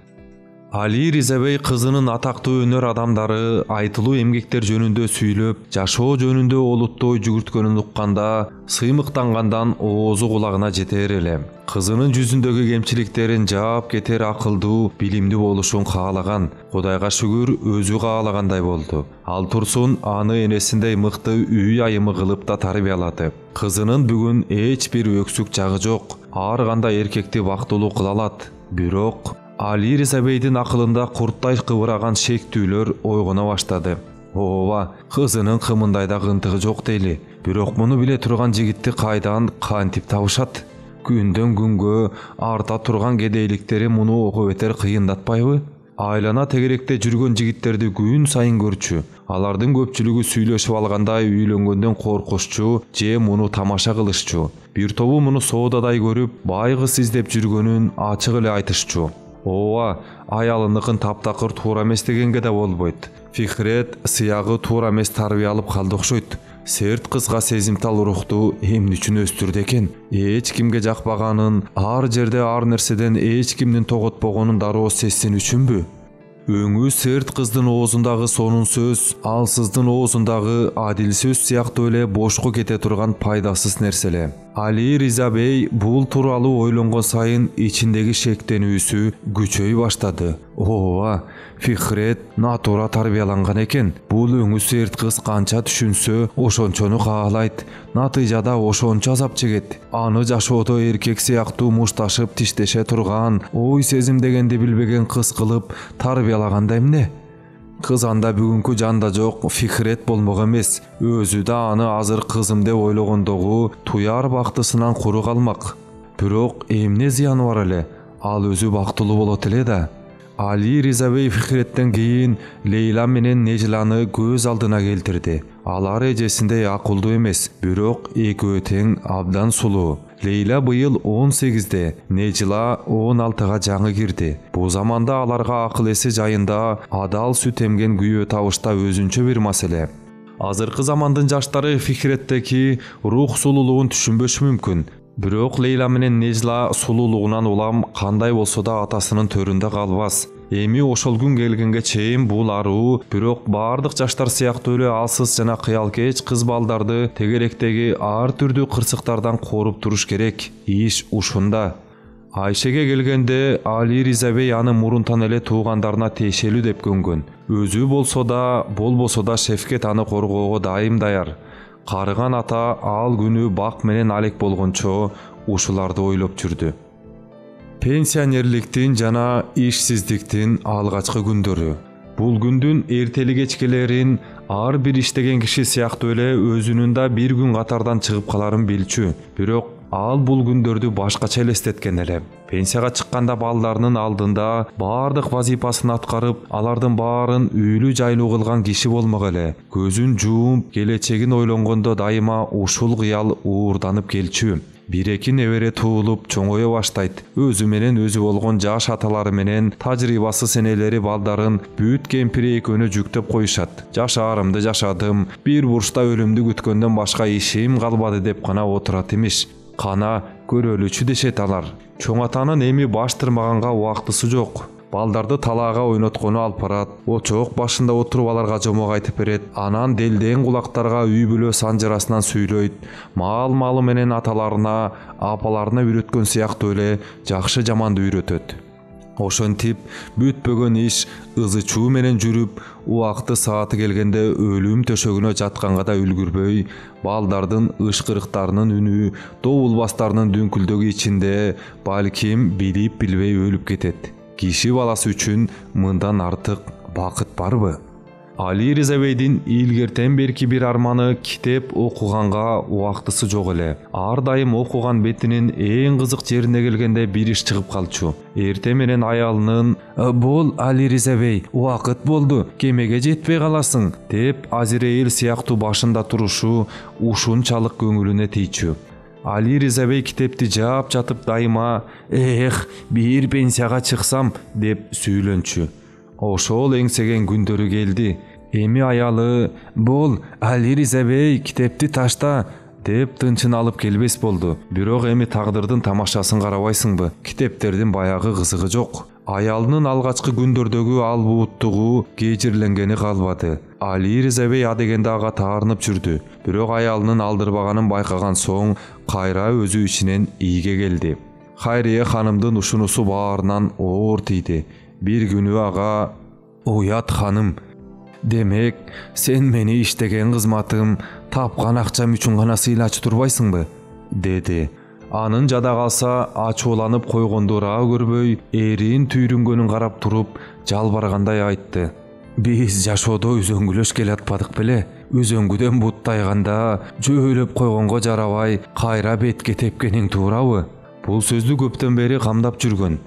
Али Риза бей кызынын атактуу өнөр адамдары айтылуу эмгектер жөнүндө сүйлөп, жашоо жөнүндө олуттой жүгүрткөнүн укканда, сыймыктангандан оозу кулагына жетер эле. Кызынын жүзүндөгү кемчиликтерин жаап кетер акылдуу, билимдүү болушун каалаган. Кудайга шүгүр, өзү каалагандай болду. Ал турсун аны энесиндей мыкты үй айымы кылып да тарбиялады. Кызынын бүгүн эч бир өксүк жагы жок. Ар кандай эркекти бактылуу кыла алат. Бирок Али Риза бейдин акылында курттай кыбыраган шектүүлөр ойгоно баштады. Ооба, кызынын кымындай да кынтыгы жок дейли. Бирок муну биле турган жигитти кайдан кантип табышат? Күндөн күнгө арта турган кедейликтери муну ого бетер кыйындатпайбы? Айлана тегеректе жүргөн жигиттерди күн сайын көрчү. Алардын көпчүлүгү сүйлөшүп алгандай үйлөнгөндөн коркушчу же муну тамаша кылышчу. Бир тобу муну соодадай көрүп, бай кыз издеп жүргөнүн ачык эле айтышчу. Ооба, аялыныкын таптакыр туура эмес дегенге да болбойт. Фихрет сыягы туура эмес тарбия алып калды окшойт. Серт кызга сезимтал рухту эмне үчүн өстүрдү экен? Эч кимге жакпаганын, ар жерде ар нерседен эч кимдин тоготпогонун дароо сезсен үчүнбү? Өңү серт кыздын оозундагы сонун сөз, алсыздын оозундагы адил сөз сыяктуу эле бошко кете турган пайдасыз нерселер. Али Риза бей бул тууралуу ойлонгон сайын ичиндеги шектенүүсү күчөй баштады. Ооба, Фихрет натура тарбияланган экен. Бул өңү серт кыз канча түшүнсө, ошончону каалайт. Натыйжада ошончо азап чегет. Аны жашоодо эркек сыяктуу мушташып тиштеше турган, ой сезим дегенди билбеген кыз кылып тарбиялаганда эмне? Кыз анда бүгүнкү жанда жок Фихрет болмок эмес. Өзү да аны азыр кызым деп ойлогондогу туяр бактысынан куру калмак. Бирок эмне зыяны бар эле? Ал өзү бактылуу болот эле да. Али Риза бей Фихреттен кийин Лейла менен Нежланы көз алдына келтирди. Алар эжесиндей акылдуу эмес, бирок экөө тең абдан сулуу. Лейла быйыл 18-де, Нежла 16-га жаңы кирди. Бу заманда аларга акыл эси жайында адал сүт эмген күйөө табышта өзүнчө бир маселе. Азыркы замандын жаштары Фихреттеки рух сулуулугун түшүнбөшү мүмкүн. Бирок Лейла менен Нежла сулуулугунан улам кандай болсо да атасынын төрүндө калбас. Эми ошол күн келгенге чейин бул аруу, бирок бардык жаштар сыяктуу эле алсыз жана кыялкеч кыз балдарды тегеректеги ар түрдүү кырсыктардан коруп туруш керек. Иш ушунда. Айшеге келгенде Али Риза бей аны мурунтан эле туугандарына тиешелүү деп көнгөн. Өзү болсо да, болбосо да Шефкет аны коргоого дайым даяр. Карыган ата ал күнү бак менен алек болгончо ушуларды ойлоп жүрдү. Пенсионерликтин жана ишсиздиктин алгачкы күндөрү. Бул күндүн эртели кечкелерин ар бир иштеген киши сыяктуу эле өзүнүн да бир күн катардан чыгып каларын билчү. Бирок ал бул күндөрдү башкача элестеткен эле. Пенсияга чыкканда балдарынын алдында бардык вазипасын аткарып, алардын баарын үйлүү жайлуу кылган киши болмок эле. Көзүн жумуп, келечегин ойлонгондо дайыма ушул кыял уурданып келчү. Бир-эки небере туулуп чоңое баштайт. Өзү менен өзү болгон жаш аталары менен тажрыйбасыз энелери балдарын бүт кемпири экөөнө жүктөп коюшат. Жашаарымды жашадым, бир бурчта өлүмдү күткөндөн башка ишим калбады деп гана отурат имиш. Кана көрөлүчү дешет алар. Чоң атанын эми баш тырмаганга убактысы жок. Балдарды талаага ойноткону алып барат. Очок башында отуруп аларга жомок айтып берет. Анан делден кулактарга үй бүлө санжарасынан сүйлөйт. Мал менен аталарына, апаларына үйрөткөн сыяктуу эле жакшы жаманды үйрөтөт. Ошентип бүтпөгөн иш ызычуу менен жүрүп, убакты сааты келгенде өлүм төшөгүнө жатканга да үлгүрбөй, балдардын ышкырыктарынын үнү, добулбастарынын дүңкүлдөгү ичинде балким билип билбей өлүп кетет. Киши баласы үчүн мындан артык бакыт барбы? Али Риза бейдин илгертен берки бир арманы китеп окуганга убактысы жок эле. Ар дайым окуган бетинин эң кызык жерине келгенде бир иш чыгып калчу. Эрте менен аялынын "Бул Али Риза бей, убакыт болду, кемеге жетпей каласың" деп Азирейл сыяктуу башында турушу ушунчалык көңүлүнө тийчү. Али Риза бей китепти жаап жатып дайыма бир пенсияга чыксам деп сүйлөнчү. Ошол эңсеген күндөрү келди. Эми аялы "Бул Али Риза бей, китепти ташта" деп тынчын алып келбес болду. Бирок эми тагдырдын тамашасын карабайсыңбы? Китептердин баягы кызыгы жок. Аялынын алгачкы күндөрдөгү албууттугу кечирленгени калбады. Али Риза бей адегенде ага таарынып жүрдү. Бирок аялынын алдырбаганын байкаган соң кайра өзү ичинен ийге келди. Хайрия ханымдын ушунусу баарынан оор тийди. Бир күнү ага "Уят ханым, демек сен мени иштеген кызматым, тапкан акчам үчүн гана сыйлачы турбайсыңбы?" деди. Анын жада калса ачууланып койгонду ыраа көрбөй, эрин түйрүнгөнүн карап туруп жалбаргандай айтты. "Биз жашоодо үзөңгүлөш келатпадык беле? Үзөңгүдөн бут тайганда жөөлөп койгонго жарабай, кайра бетке тепкениң туурабы?" Бул сөздү көптөн бери камдап жүргөн.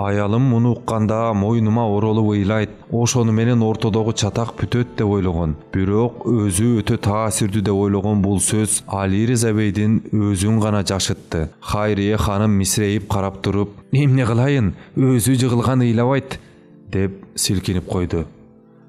Аялым муну укканда мойнума оролуп ыйлайт, ошону менен ортодогу чатак бүтөт деп ойлогон. Бирок өзү өтө таасирдүү деп ойлогон бул сөз Али Риза бейдин өзүн гана жашытты. Хайрия ханым мисирейип карап туруп, "Эмне кылайын? Өзү жыгылган ыйлабайт" деп силкинип койду.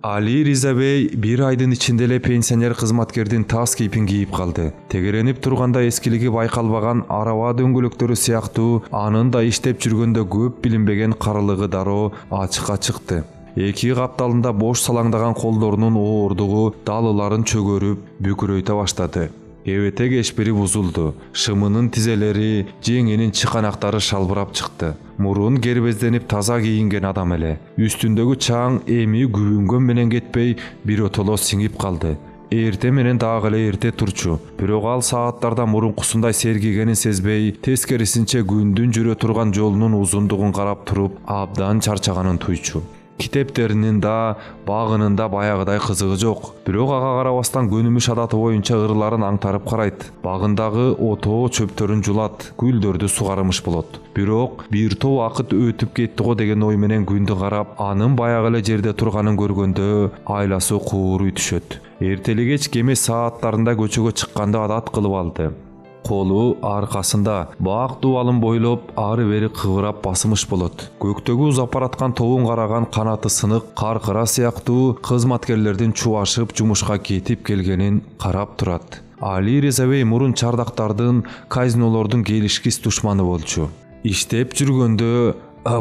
Али Риза бей бир айдын ичинде эле пенсионер кызматкердин тас кейпин кийип калды. Тегеренип турганда эскилиги байкалбаган араба дөңгөлөктөрү сыяктуу анын да иштеп жүргөндө көп билинбеген карылыгы дароо ачыкка чыкты. Эки капталында бош салаңдаган колдорунун оордугу далыларын чөгөрүп, бүкүрөйтө баштады. Эбетек эшпири бузулду. Шымынын тизелери, жеңинин чыканактары шалбырап чыкты. Мурун гербезденип таза кийинген адам эле. Үстүндөгү чаң эми күбүнгөн менен кетпей, биротоло сиңип калды. Эрте менен дагы эле эрте турчу. Бирок ал сааттарда мурункусундай сергигенин сезбей, тескерисинче күндүн жүрө турган жолунун узундугун карап туруп, абдан чарчаганын туйчу. Китептеринин да, багынын да баягыдай кызыгы жок. Бирок ага карабастан көнүмүш адаты боюнча ырларын аңтарып карайт. Багындагы отоо чөптөрүн жулат, гүлдөрдү сугарымыш болот. Бирок бир топ вакыт өтүп кетти го деген ой менен күндү карап, анын баягы эле жерде турганын көргөндө айласы кууруй түшөт. Эртели кеч кеме сааттарында көчөгө чыкканды адат кылып алды. Колу аркасында бак дубалын бойлоп ары бери кыбырап басымыш болот. Көктөгү узап бараткан тобун караган канаты сынык каркыра сыяктуу кызматкерлердин чубашып жумушка кетип келгенин карап турат. Али Риза бей мурун чардактардын, казинолордун келишкис душманы болчу. Иштеп жүргөндө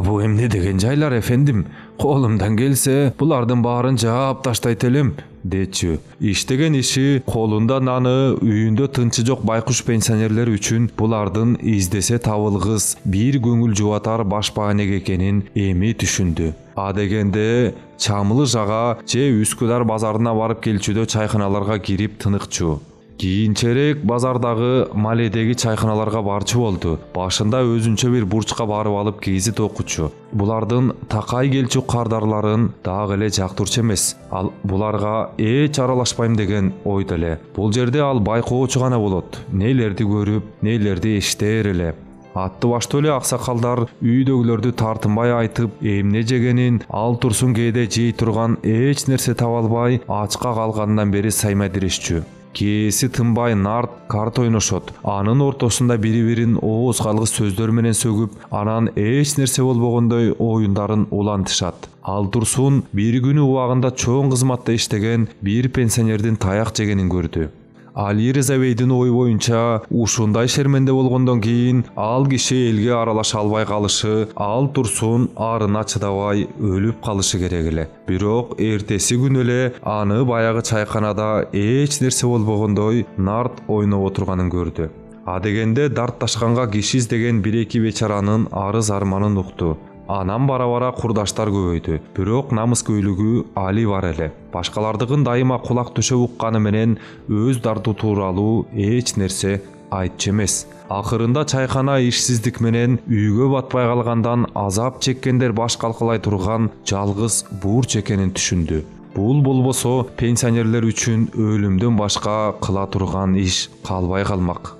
"Бу эмне деген жайлар, эфендим? Колумдан келсе, булардын баарын жаап таштайт элем" дечү. Иштеген иши, колунда наны, үйүндө тынчы жок байкуш пенсионерлер үчүн булардын издесе табылгыс бир көңүл жубатар башпаанек экенин эми түшүндү. Адегенде Чамылы жага же Үскүдар базарына барып келчүдө чайханаларга кирип тыныкчу. Кийинчерээк базардагы Маледеги чайханаларга барчу болду. Башында өзүнчө бир бурчка барып алып гезит окучу. Булардын такай келчү кардарларын дагы эле жактырчу эмес. Ал буларга эч аралашпайм деген ойдо эле. Бул жерде ал байкоочу гана болот. Нелерди көрүп, нелерди эшитер эле. Атты баштуу эле аксакалдар үйдөгүлөрдү тартынбай айтып, эмне жегенин, ал турсун кээде жей турган эч нерсе таба албай, ачка калгандан бери саймадирешчү. Кээси тынбай нарт, карт ойношот. Анын ортосунда бири-бирин ооз калгыс сөздөр менен сөгүп, анан эч нерсе болбогондой оюндарын улантышат. Ал турсун бир күнү убагында чоң кызматта иштеген бир пенсионердин таяк жегенин көрдү. Али Риза бейдин ой боюнча, ушундай шерменде болгондон кийин ал киши элге аралаша албай калышы, ал турсун арына чыдабай өлүп калышы керек эле. Бирок эртеси күнү эле аны баягы чайканада эч нерсе болбогондой нарт ойноп отурганын көрдү. Адегенде дартташканга киши издеген бир-эки бечаранын арыз арманын укту. Анан бара-бара курдаштар көбөйдү. Бирок намыскөйлүгү Али бар эле. Башкалардыгын дайыма кулак төшөп укканы менен өз дарту тууралуу эч нерсе айтчу эмес. Акырында чайкана ишсиздик менен үйгө батпай калгандан азап чеккендер баш калкалай турган жалгыз бурч экенин түшүндү. Бул болбосо пенсионерлер үчүн өлүмдөн башка кыла турган иш калбай калмак.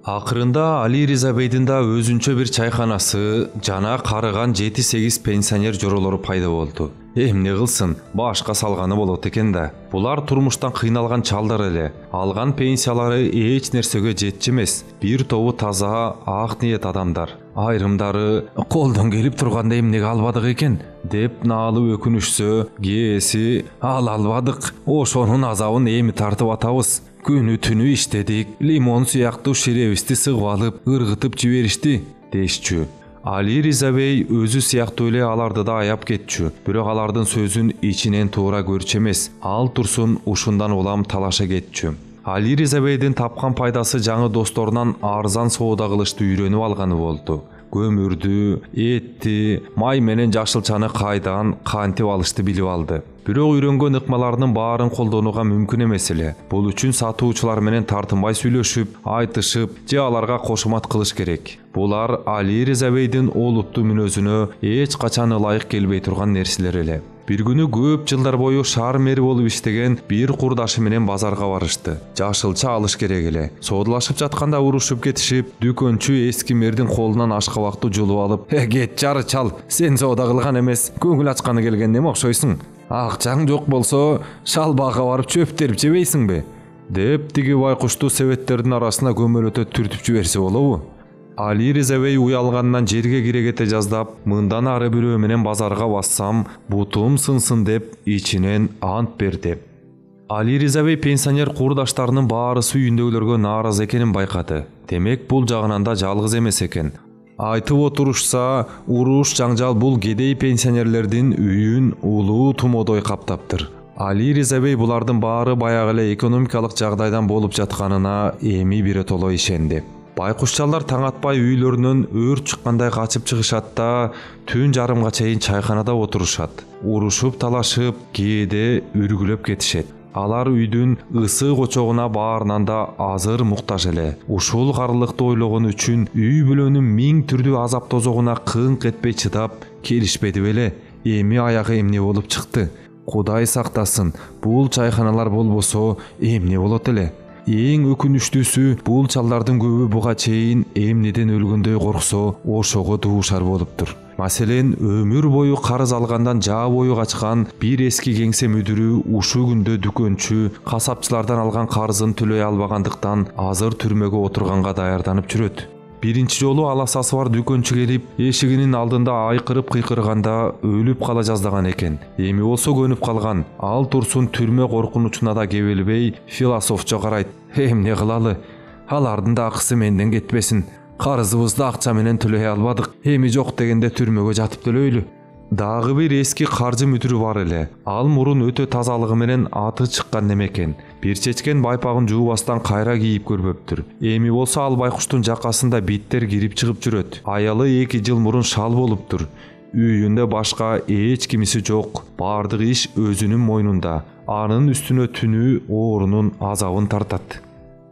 Акырында Али Риза бейдин да өзүнчө бир чайханасы жана карыган 7-8 пенсионер жоролору пайда болду. Эмне кылсын, башка салганы болот экен да. Булар турмуштан кыйналган чалдар эле. Алган пенсиялары эч нерсеге жетчү эмес. Бир тобу таза, ак ниет адамдар. Айрымдары колдон келип турганда эмнеге албадык экен деп наалып өкүнүшсө, кээси ал албадык, ошонун азабын эми тартып атабыз. Күнү түнү иштедик, лимон сыяктуу ширебизди сыгып алып, ыргытып жиберишти дешчү. Али Риза бей өзү сыяктуу эле аларды да аяп кетчү. Бирок алардын сөзүн ичинен туура көрчү эмес. Ал турсун ушундан улам талаша кетчү. Али Риза бейдин тапкан пайдасы жаңы досторунан арзан соода кылышты үйрөнүп алганы болду. Көмүрдү, этти, май менен жашылчаны кайдан кантип алышты билип алды. бирок үйрөнгөн ыкмаларынын баарын колдонууга мүмкүн эмес эле. Бул үчүн сатуучулар менен тартынбай сүйлөшүп, айтышып, же аларга кошумат кылыш керек. Булар Али Риза бейдин олуттуу мүнөзүнө эч качан ылайык келбей турган нерселер эле. Бир күнү көп жылдар бою шаар мэри болуп иштеген бир курдашы менен базарга барышты. Жашылча алыш керек эле. Соодулашып жатканда урушуп кетишип, дүкөнчү эски мэрдин колунан ашкабакты жулуп алып, кет жары чал, сен соода кылган эмес, көңүл ачканы келген эме окшойсуң. Акчаң жок болсо, шалбага барып чөп терип жебейсиңби? Деп тиги байкушту себеттердин арасына көмөлөтө түртүп жиберсе болобу? Али Риза бей уялгандан жерге кирегете жаздап, мындан ары бирөө менен базарга бассам, бутум сынсын деп ичинен ант бер деп. Али Риза бей пенсионер курдаштарынын баарысы үйүндөгүлөргө нааразы экенин байкады. Демек бул жагынан да жалгыз эмес экен. Айтып отурушса, уруш жаңжал бул кедей пенсионерлердин үйүн улуу тумодой каптаптыр. Али Риза бей булардын баары баягы эле экономикалык жагдайдан болуп жатканына эми биротоло ишенди. Байкушчалар таң атпай үйлөрүнөн өрт чыккандай качып чыгышат да, түн жарымга чейин чайханада отурушат. Урушуп талашып, кээде үргүлөп кетишет. Алар үйдүн ысык очогуна баарынан да азыр муктаж эле. Ушул карлыкты ойлогон үчүн үй бүлөнүн миң түрдүү азап тозогуна кыңк этпей чыдап келишпеди беле. Эми аягы эмне болуп чыкты? Кудай сактасын, бул чайханалар болбосо эмне болот эле? Эң өкүнүчтүүсү, бул чалдардын көбү буга чейин эмнеден өлгөндөй корксо, ошого дуушар болуптур. Маселен, өмүр бою карыз алгандан жаа бою качкан бир эски кеңсе мүдүрү ушул күндө дүкөнчү касапчылардан алган карызын төлөй албагандыктан азыр түрмөгө отурганга даярданып жүрөт. Биринчи жолу аласасы бар дүкөнчү келип, эшигинин алдында айкырып кыйкырганда өлүп кала жаздаган экен. Эми болсо көнүп калган. Ал турсун түрмө коркунучуна да кебелбей, философчо карайт. Эмне кылалы? Алардын да акысы менден кетпесин. Карызыбызды акча менен төлөй албадык. Эми жок дегенде түрмөгө жатып төлөйлү. Дагы бир эски каржы мүдүрү бар эле. Ал мурун өтө тазалыгы менен аты чыккан немекен. Бир чечкен байпагын жуубастан кайра кийип көрбөптүр. Эми болсо ал байкуштун жакасында биттер кирип чыгып жүрөт. Аялы 2 жыл мурун шал болуптур. Үйүндө башка эч кимиси жок. Бардык иш өзүнүн мойнунда. Анын үстүнө түнү оорунун азабын тартат.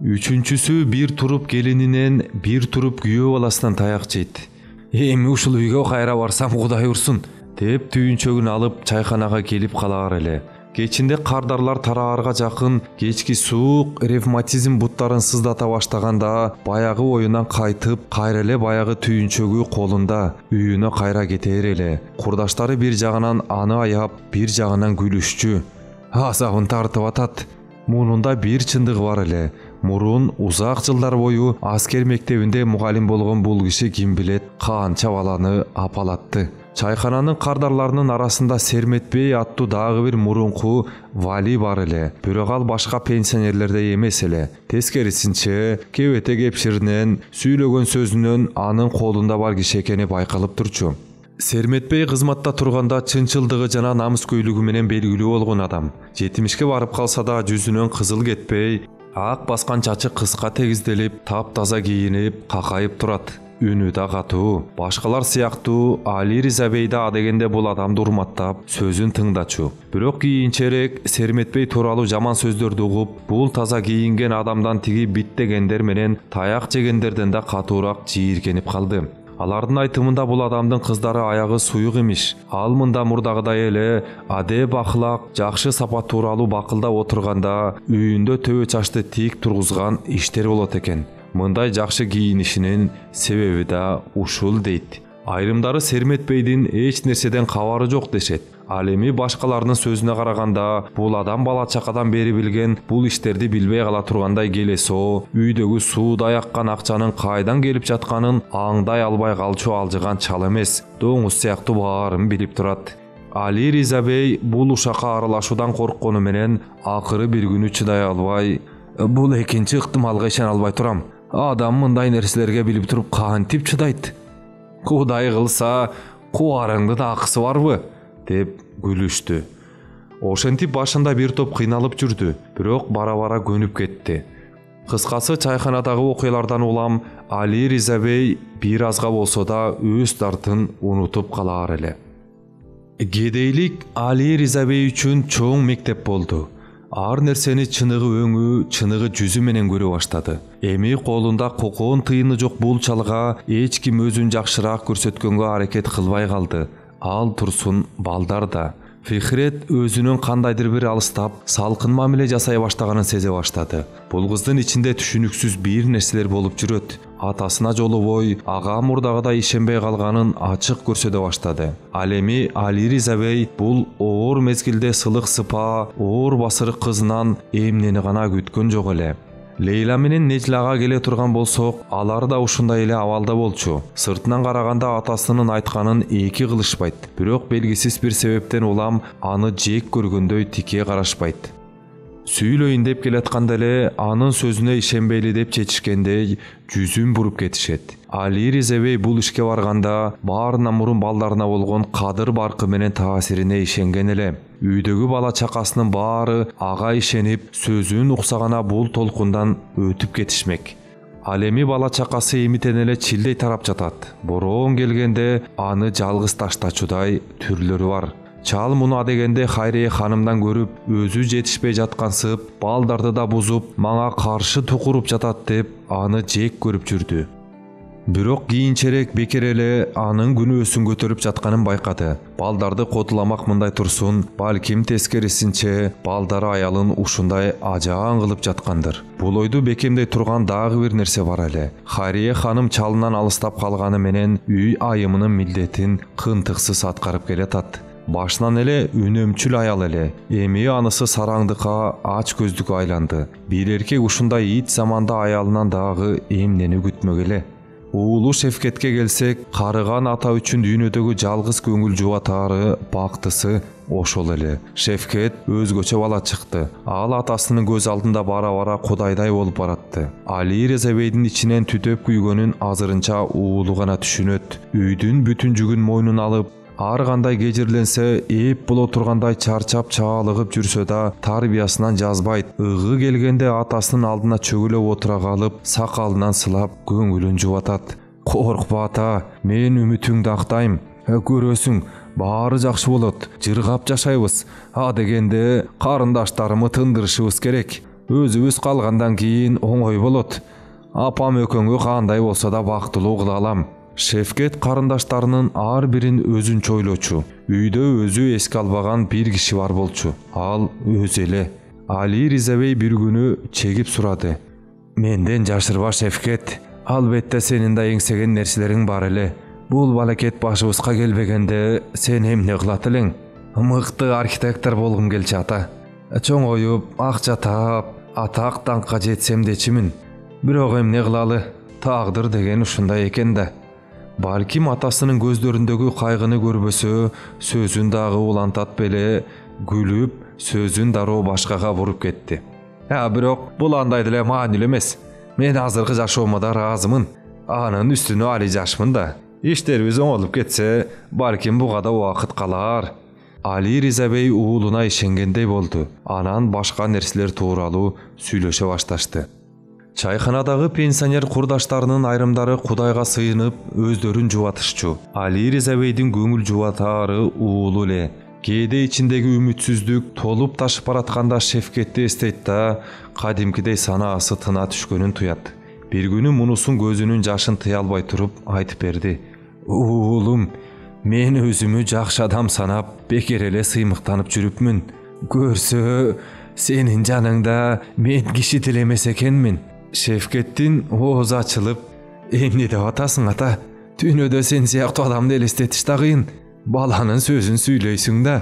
Үчүнчүсү бир туруп келининен, бир туруп күйөө баласынан таяк жейт. Эми ушул үйгө кайра барсам Кудай урсун деп түйүнчөгүн алып чайханага келип калаар эле. Кечинде кардарлар тараарга жакын кечки суук ревматизм буттарын сыздата баштаганда баягы оюнан кайтып, кайра эле баягы түйүнчөгү колунда үйүнө кайра кетээр эле. Курдаштары бир жагынан аны аяп, бир жагынан күлүшчү. Азабын тартып атат. Мунунда бир чындык бар эле. Мурун узак жылдар бою аскер мектебинде мугалим болгон бул киши ким билет канча баланы апалатты. Чайхананын кардарларынын арасында Серметбей аттуу дагы бир мурунку вали бар эле. Бирок ал башка пенсионерлердей эмес эле. Тескерисинче, кебете кепширинен, сүйлөгөн сөзүнөн анын колунда бар киши экени байкалып турчу. Серметбей кызматта турганда чынчылдыгы жана намыскөйлүгү менен белгилүү болгон адам. 70ке барып калса да жүзүнөн кызыл кетпей, ак баскан чачы кыска тегизделип, таптаза кийинип, какайып турат. Үнү да катуу. Башкалар сыяктуу Али Риза бей да адегенде бул адамды урматтап, сөзүн тыңдачу. Бирок кийинчерээк Серметбей тууралуу жаман сөздөрдү угуп, бул таза кийинген адамдан тиги биттегендер менен таяк жегендерден да катуураак жийиркенип калды. Алардын айтымында бул адамдын кыздары аягы суюк имиш. Ал мында мурдагыдай эле адеп ахлак, жакшы сапат тууралуу бакылдап отурганда үйүндө төбө чачты тик тургузган иштер болот экен. Мындай жакшы кийинишинин себеби да ушул дейт. Айрымдары Серметбейдин эч нерседен кабары жок дешет. Ал эми башкалардын сөзүнө караганда, бул адам бала чакадан бери билген, бул иштерди билбей кала тургандай келесо, үйдөгү суудай аккан акчанын кайдан келип жатканын аңдай албай калчу алжыган чал эмес, доңуз сыяктуу баарын билип турат. Али Риза бей бул ушакка аралашуудан корккону менен акыры бир күнү чыдай албай, бул экинчи ыктымалга ишене албай турам. Адам мындай нерселерге билип туруп кантип чыдайт? Кудай кылса, кубарыңды да акысы барбы? Деп күлүштү. Ошентип башында бир топ кыйналып жүрдү, бирок бара-бара көнүп кетти. Кыскасы, чайханадагы окуялардан улам Али Риза бей бир азга болсо да өз дартын унутуп калаар эле. Кедейлик Али Риза бей үчүн чоң мектеп болду. Ар нерсени чыныгы өңү, чыныгы жүзү менен көрө баштады. Эми колунда кокон тыйыны жок бул чалга эч ким өзүн жакшыраак көрсөткөнгө аракет кылбай калды. Ал турсун балдар да. Фихрет өзүнүн кандайдыр бир алыстап, салкын мамиле жасай баштаганын сезе баштады. Бул кыздын ичинде түшүнүксүз бир нерселер болуп жүрөт. Атасына жолубой, ага мурдагыдай ишенбей калганын ачык көрсөтө баштады. Ал эми Али Риза бей бул оор мезгилде сылык сыпа, оор басырык кызынан эмнени гана күткөн жок эле. Лейла менен Нежлага келе турган болсок, алар да ушундай эле абалда болчу. Сыртынан караганда атасынын айтканын эки кылышпайт, бирок белгисиз бир себептен улам аны жек көргөндөй тике карашпайт. Сүйлөйүн деп келатканда эле анын сөзүнө ишенбейли деп чечишкендей жүзүн буруп кетишет. Али Риза бей бул ишке барганда баарынан мурун балдарына болгон кадыр баркы менен таасирине ишенген эле. Үйдөгү бала чакасынын баары ага ишенип, сөзүн уксагана бул толкундан өтүп кетишмек. Ал эми бала чакасы эмитен эле чилдей тарап жатат. Бороон келгенде аны жалгыз таштачудай түрлөрү бар. Чал муну адегенде Хайрия ханымдан көрүп, өзү жетишпей жаткансып, балдарды да бузуп, мага каршы тукуруп жатат деп аны жек көрүп жүрдү. Бирок кийинчерээк бекер эле анын күнөөсүн көтөрүп жатканын байкады. Балдарды котуламак мындай турсун, балким тескерисинче балдары аялын ушундай ажаан кылып жаткандыр. Бул ойду бекемдей турган дагы бир нерсе бар эле. Хайрия ханым чалынан алыстап калганы менен үй айымынын милдетин кынтыксыз аткарып келатат. Башынан эле үнөмчүл аял эле. Эми анысы сараңдыкка, ач көздүккө айланды. Бир эркек ушундай ит заманда аялынан дагы эмнени күтмөк эле. Уулу Шефкетке келсек, карыган ата үчүн дүйнөдөгү жалгыз көңүл жубатаары, бактысы ошол эле. Шефкет өзгөчө бала чыкты. Ал атасынын көз алдында бара-бара кудайдай болуп баратты. Али Риза бейдин ичинен түтөп күйгөнүн азырынча уулу гана түшүнөт. Үйдүн бүтүн жүгүн мойнуна алып, ар кандай кежирленсе, эп боло тургандай чарчап чаалыгып жүрсө да тарбиясынан жазбайт. Ыгы келгенде атасынын алдына чөгүлөп отура калып, сакалынан сылап көңүлүн жубатат. Коркпа ата, мен үмүтүңдү актайм. Көрөсүң, баары жакшы болот. Жыргап жашайбыз. А дегенде карындаштарымы тындырышыбыз керек. Өзүбүз калгандан кийин оңой болот. Апам экөөңү кандай болсо да бактылуу кыла алам. Шефкет карындаштарынын ар бирин өзүнчө ойлочу. Үйдө өзү эске албаган бир киши бар болчу. Ал өзү эле. Али Риза бей бир күнү чегип сурады. Менден жашырба Шефкет. Албетте сенин да эңсеген нерселериң бар эле. Бул балакет башыбызга келбегенде сен эмне кылат элең? Мыкты архитектор болгум келчү ата. Чоңоюп, акча таап, атак даңкка жетсем дечимин. Бирок эмне кылалы? Тагдыр деген ушундай экен да. Балким атасынын көздөрүндөгү кайгыны көрбөсө, сөзүн дагы улантат беле, күлүп, сөзүн дароо башкага буруп кетти. Бирок бул андай деле маанилүү эмес. Мен азыркы жашоомо да ыраазымын. Анын үстүнө али жашмын да. Иштерибиз оңолуп кетсе, балким буга да убакыт калар. Али Риза бей уулуна ишенгендей болду. Анан башка нерселер тууралуу сүйлөшө башташты. Чайханадагы пенсионер курдаштарынын айрымдары Кудайга сыйынып өздөрүн жубатышчу. Али Риза бейдин көңүл жубатаары уулу эле. Кээде ичиндеги үмүтсүздүк толуп ташып баратканда Шефкетти эстейт да, кадимкидей санаасы тына түшкөнүн туят. Бир күнү мунусун көзүнүн жашын тыя албай туруп айтып берди. Уулум, мен өзүмү жакшы адам санап, бекер эле сыймыктанып жүрүпмүн. Көрсө, сенин жаныңда мен киши тилемес экенмин. Шефкеттин оозу ачылып, эмне деп атасың ата? Түнөдө сен сыяктуу адамды элестетиш да кыйын. Баланын сөзүн сүйлөйсүң да,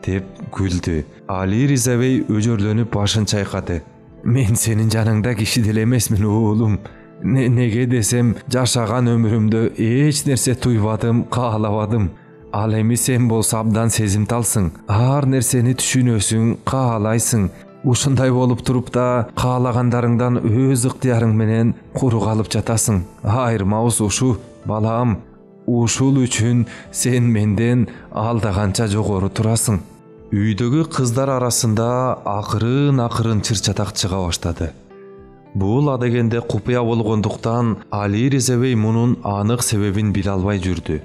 деп күлдү. Али Риза бей өжөрлөнүп башын чайкады. Мен сенин жаныңда киши деле эмесмин уулум. Неге десем, жашаган өмүрүмдө эч нерсе туйбадым, каалабадым. Ал эми сен болсо абдан сезимталсың. Ар нерсени түшүнөсүң, каалайсың. Ушундай болуп туруп да каалагандарыңдан өз ыктыярың менен куру калып жатасың. Айырмабыз ушу, балам. Ушул үчүн сен менден алдаганча жогору турасың. Үйдөгү кыздар арасында акырын чыр-чатак чыга баштады. Бул адегенде купуя болгондуктан Али Риза бей мунун анык себебин биле албай жүрдү.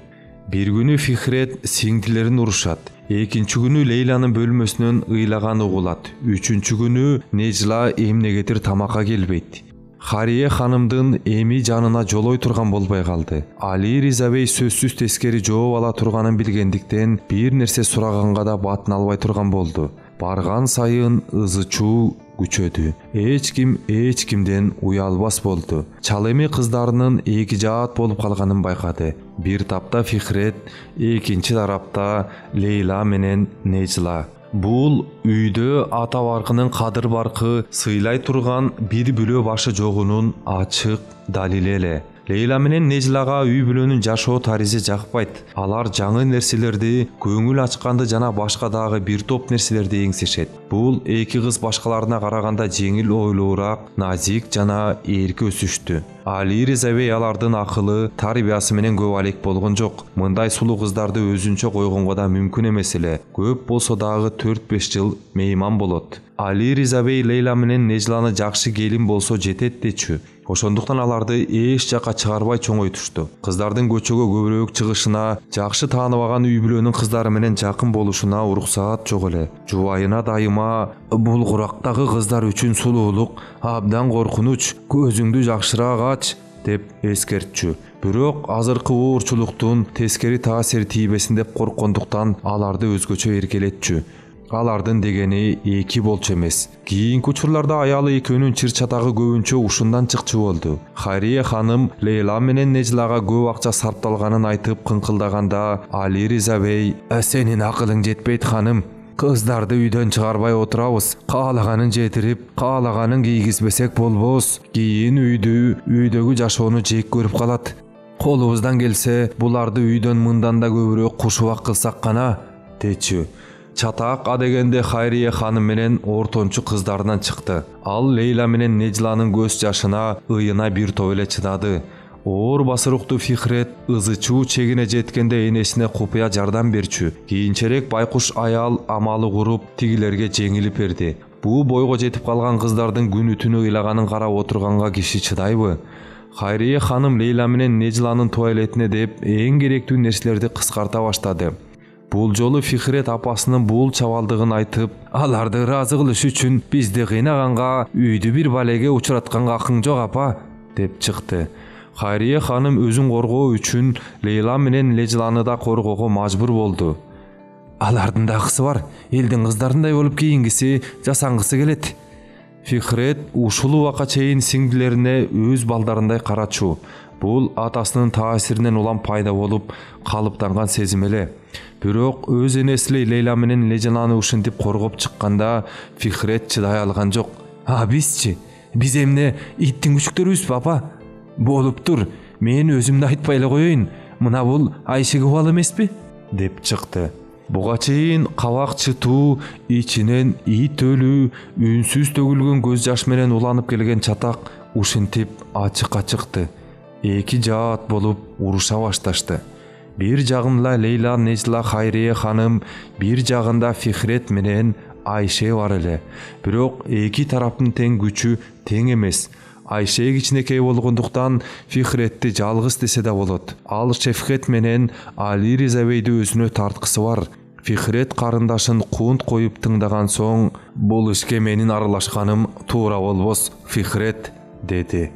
Бир күнү Фихрет сиңдилерин урушат. Экинчи күнү Лейланын бөлмөсүнөн ыйлаган угулат. Үчүнчү күнү Нежла эмнегетир тамакка келбейт. Харие ханымдын эми жанына жолой турган болбой калды. Али Риза бей сөзсүз тескери жооп ала турганын билгендиктен бир нерсе сураганга да батын албай турган болду. Барган сайын ызы-чуу күчөдү. Эч кимден уялбас болду. Чал эми кыздарынын эки жаат болуп калганын байкады. Бир тапта Фихрет, экинчи тарапта Лейла менен Нежла. Бул үйдө ата баркынын кадыр баркы сыйлай турган бир бүлө башы жогунун ачык далили эле. Лейла менен Нежлага үй бүлөнүн жашоо таризы жакпайт. Алар жаңы нерселерди, көңүл ачканды жана башка дагы бир топ нерселерди эңсешет. Бул эки кыз башкаларына караганда жеңил ойлуураак, назик жана эрки өсүштү. Али Риза бей алардын акылы, тарбиясы менен көп алек болгон жок. Мындай сулуу кыздарды өзүнчө койгонго да мүмкүн эмес эле. Көп болсо дагы 4-5 жыл мейман болот. Али Риза бей Лейла менен Нежланы жакшы келин болсо жетет дечү. Ошондуктан аларды эч жака чыгарбай чоңойтушту. Кыздардын көчөгө көбүрөөк чыгышына, жакшы тааныбаган үй бүлөнүн кыздары менен жакын болушуна уруксаат жок эле. Жубайына дайыма бул курактагы кыздар үчүн сулуулук абдан коркунуч, көзүңдү жакшыраак ач деп эскертчү. Бирок азыркы уурчулуктун тескери таасири тийбесин деп корккондуктан аларды өзгөчө эркелетчү. Алардын дегени эки болчу эмес. Кийинки учурларда аялы экөөнүн чыр-чатагы көбүнчө ушундан чыкчу болду. Харие ханым Лейла менен Нежлага көп акча сарпталганын айтып кыңкылдаганда Али Риза бей: "Сенин акылың жетпейт ханым. Кыздарды үйдөн чыгарбай отурабыз. Каалаганын жетирип, каалаганын кийгизбесек болбос. Кийин үйдөгү жашоону жек көрүп калат. Колубуздан келсе, буларды үйдөн мындан да көбүрөөк кушубак кылсак гана" дечү. Чатак адегенде Харие ханым менен ортончу кыздарынан чыкты. Ал Лейла менен Нежланын көз жашына, ыйына бир топ эле чыдады. Оор басыруктуу Фихрет ызы-чуу чегине жеткенде энесине купуя жардам берчү. Кийинчерээк байкуш аял амалы куруп тигилерге жеңилип берди. Бул бойго жетип калган кыздардын күнү түнү ыйлаганын карап отурганга киши чыдайбы? Харие ханым Лейла менен Нежланын туалетине деп эң керектүү нерселерди кыскарта баштады. Бул жолу Фихрет апасынын бул чабалдыгын айтып, аларды ыраазы кылыш үчүн бизди кыйнаганга, үйдү бир балеге учуратканга акың жок апа деп чыкты. Харие ханым өзүн коргоо үчүн Лейла менен Нежланы да коргоого мажбур болду. Алардын да акысы бар, элдин кыздарындай болуп кийингиси, жасангысы келет. Фихрет ушул убакка чейин сиңдилерине өз балдарындай карачу. Бул атасынын таасиринен улам пайда болуп калыптанган сезим эле. Бирок өз энеси Лейла менен Нежланы ушинтип коргоп чыкканда Фихрет чыдай алган жок. Бизчи? Биз эмне иттин күчүктөрүбүзбү апа? Болуптур, мен өзүмдү айтпай эле коеюн. Мына бул Айшеге убал эмеспи? деп чыкты. Буга чейин кабак чытуу, ичинен ит өлүү, үнсүз төгүлгөн көз жаш менен уланып келген чатак ушинтип ачыкка чыкты. Эки жаат болуп уруша башташты. Бир жагында Лейла Нежла Харие ханым, бир жагында Фихрет менен Айше бар эле. Бирок эки тараптын тең күчү тең эмес. Айше кичинекей болгондуктан Фихретти жалгыз десе да болот. Ал шефкет менен Али Риза бейди өзүнө тарткысы бар. Фихрет карындашын кунт коюп тыңдаган соң, бул ишке менин аралашканым туура болбос, Фихрет деди.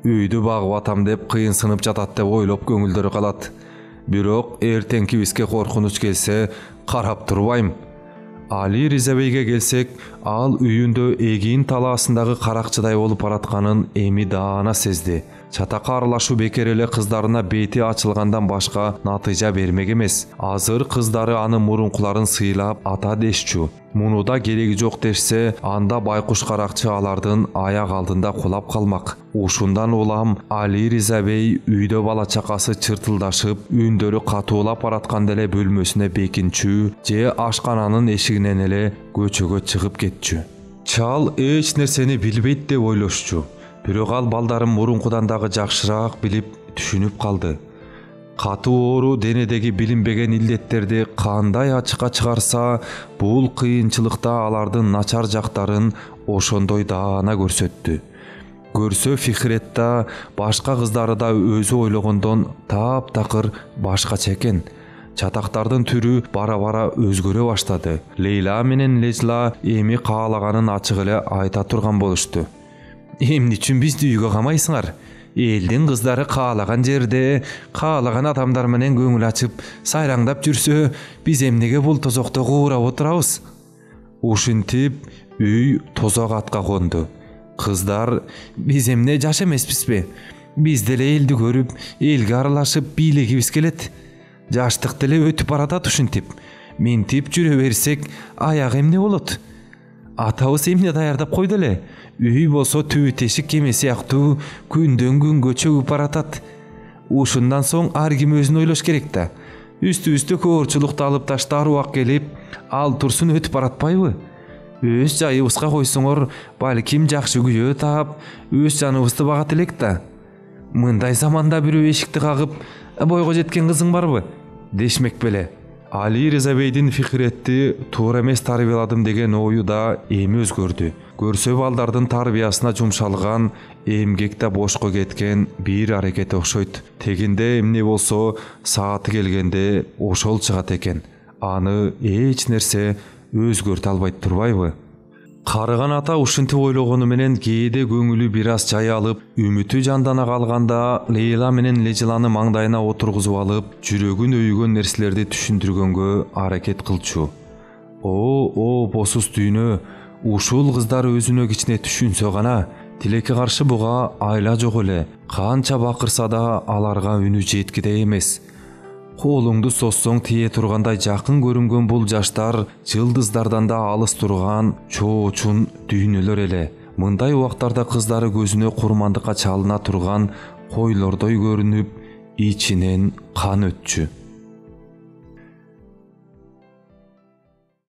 Үйдү багып атам деп кыйынсынып жатат деп ойлоп көңүлдөрү калат. Бирок эртеңки бизге коркунуч келсе, карап турбайм. Али Риза бейге келсек, ал үйүндө эгин талаасындагы каракчыдай болуп баратканын эми даана сезди. Чатакка аралашуу бекер эле кыздарына бети ачылгандан башка натыйжа бермек эмес. Азыр кыздары анын мурункуларын сыйлап ата дешчү. Мунуда кереги жок дешсе, анда байкуш каракчы алардын аяк алдында кулап калмак. Ушундан улам Али Риза бей үйдө бала чакасы чыртылдашып, үндөрү катуулап баратканда эле бөлмөсүнө бекинчүү же ашкананын эшигинен эле көчөгө чыгып кетчү. Чал эч нерсени билбейт деп ойлошчу. Бирок ал балдарын мурункудан дагы жакшыраак билип, түшүнүп калды. Катуу оору денедеги билинбеген илдеттерди кандай ачыкка чыгарса, бул кыйынчылыкта алардын начар жактарын ошондой даана көрсөттү. Көрсө Фихретта башка кыздары да өзү ойлогондон таптакыр башкача экен. Чатактардын түрү бара-бара өзгөрө баштады. Лейла менен Лежла эми каалаганын ачык эле айта турган болушту. Эмне үчүн бизди үйгө камайсыңар? Элдин кыздары каалаган жерде, каалаган адамдар менен көңүл ачып, сайраңдап жүрсө, биз эмнеге бул тозокто куурап отурабыз? Ушинтип үй тозок атка конду. Кыздар, биз эмне жаш эмеспизби? Биз деле элди көрүп, элге аралашып бийлегибиз келет. Жаштык деле өтүп баратат ушинтип. Минтип жүрө берсек, аяк эмне болот? Атабыз эмне даярдап койду эле? Үй болсо түбү тешик кеме сыяктуу күндөн күнгө чөгүп баратат. Ушундан соң ар ким өзүн ойлош керек да. Үстүбүздө көөрчүлүктү алып таштаар убак келип, ал турсун өтүп баратпайбы? Өз жайыбызга койсоңор, балким жакшы күйөө таап, өз жаныбызды багат элек да. Мындай заманда бирөө эшикти кагып, бойго жеткен кызың барбы? Дешмек беле. Али Ризабейдин фикретти туура эмес тарбияладым деген ою да эми өзгөрдү. Көрсө балдардын тарбиясына жумшалган, эмгекте бошко кеткен бир аракет окшойт. Тегинде эмне болсо, сааты келгенде ошол чыгат экен. Аны эч нерсе өзгөртө албайт турбайбы? Карыган ата ушинтип ойлогону менен кээде көңүлү бир аз жай алып, үмүтү жандана калганда Лейла менен Лежланы маңдайына отургузуп алып, жүрөгүн өйгөн нерселерди түшүндүргөнгө аракет кылчу. О, босус дүйнө, ушул кыздар өзүнө кичине түшүнсө гана, тилекке каршы буга айла жок эле. Канча бакырса да аларга үнү жеткидей эмес. Колуңду соссоң тие тургандай жакын көрүнгөн бул жаштар жылдыздардан да алыс турган чоочун дүйнөлөр эле. Мындай убактарда кыздары көзүнө курмандыкка чалына турган койлордой көрүнүп, ичинен кан өтчү.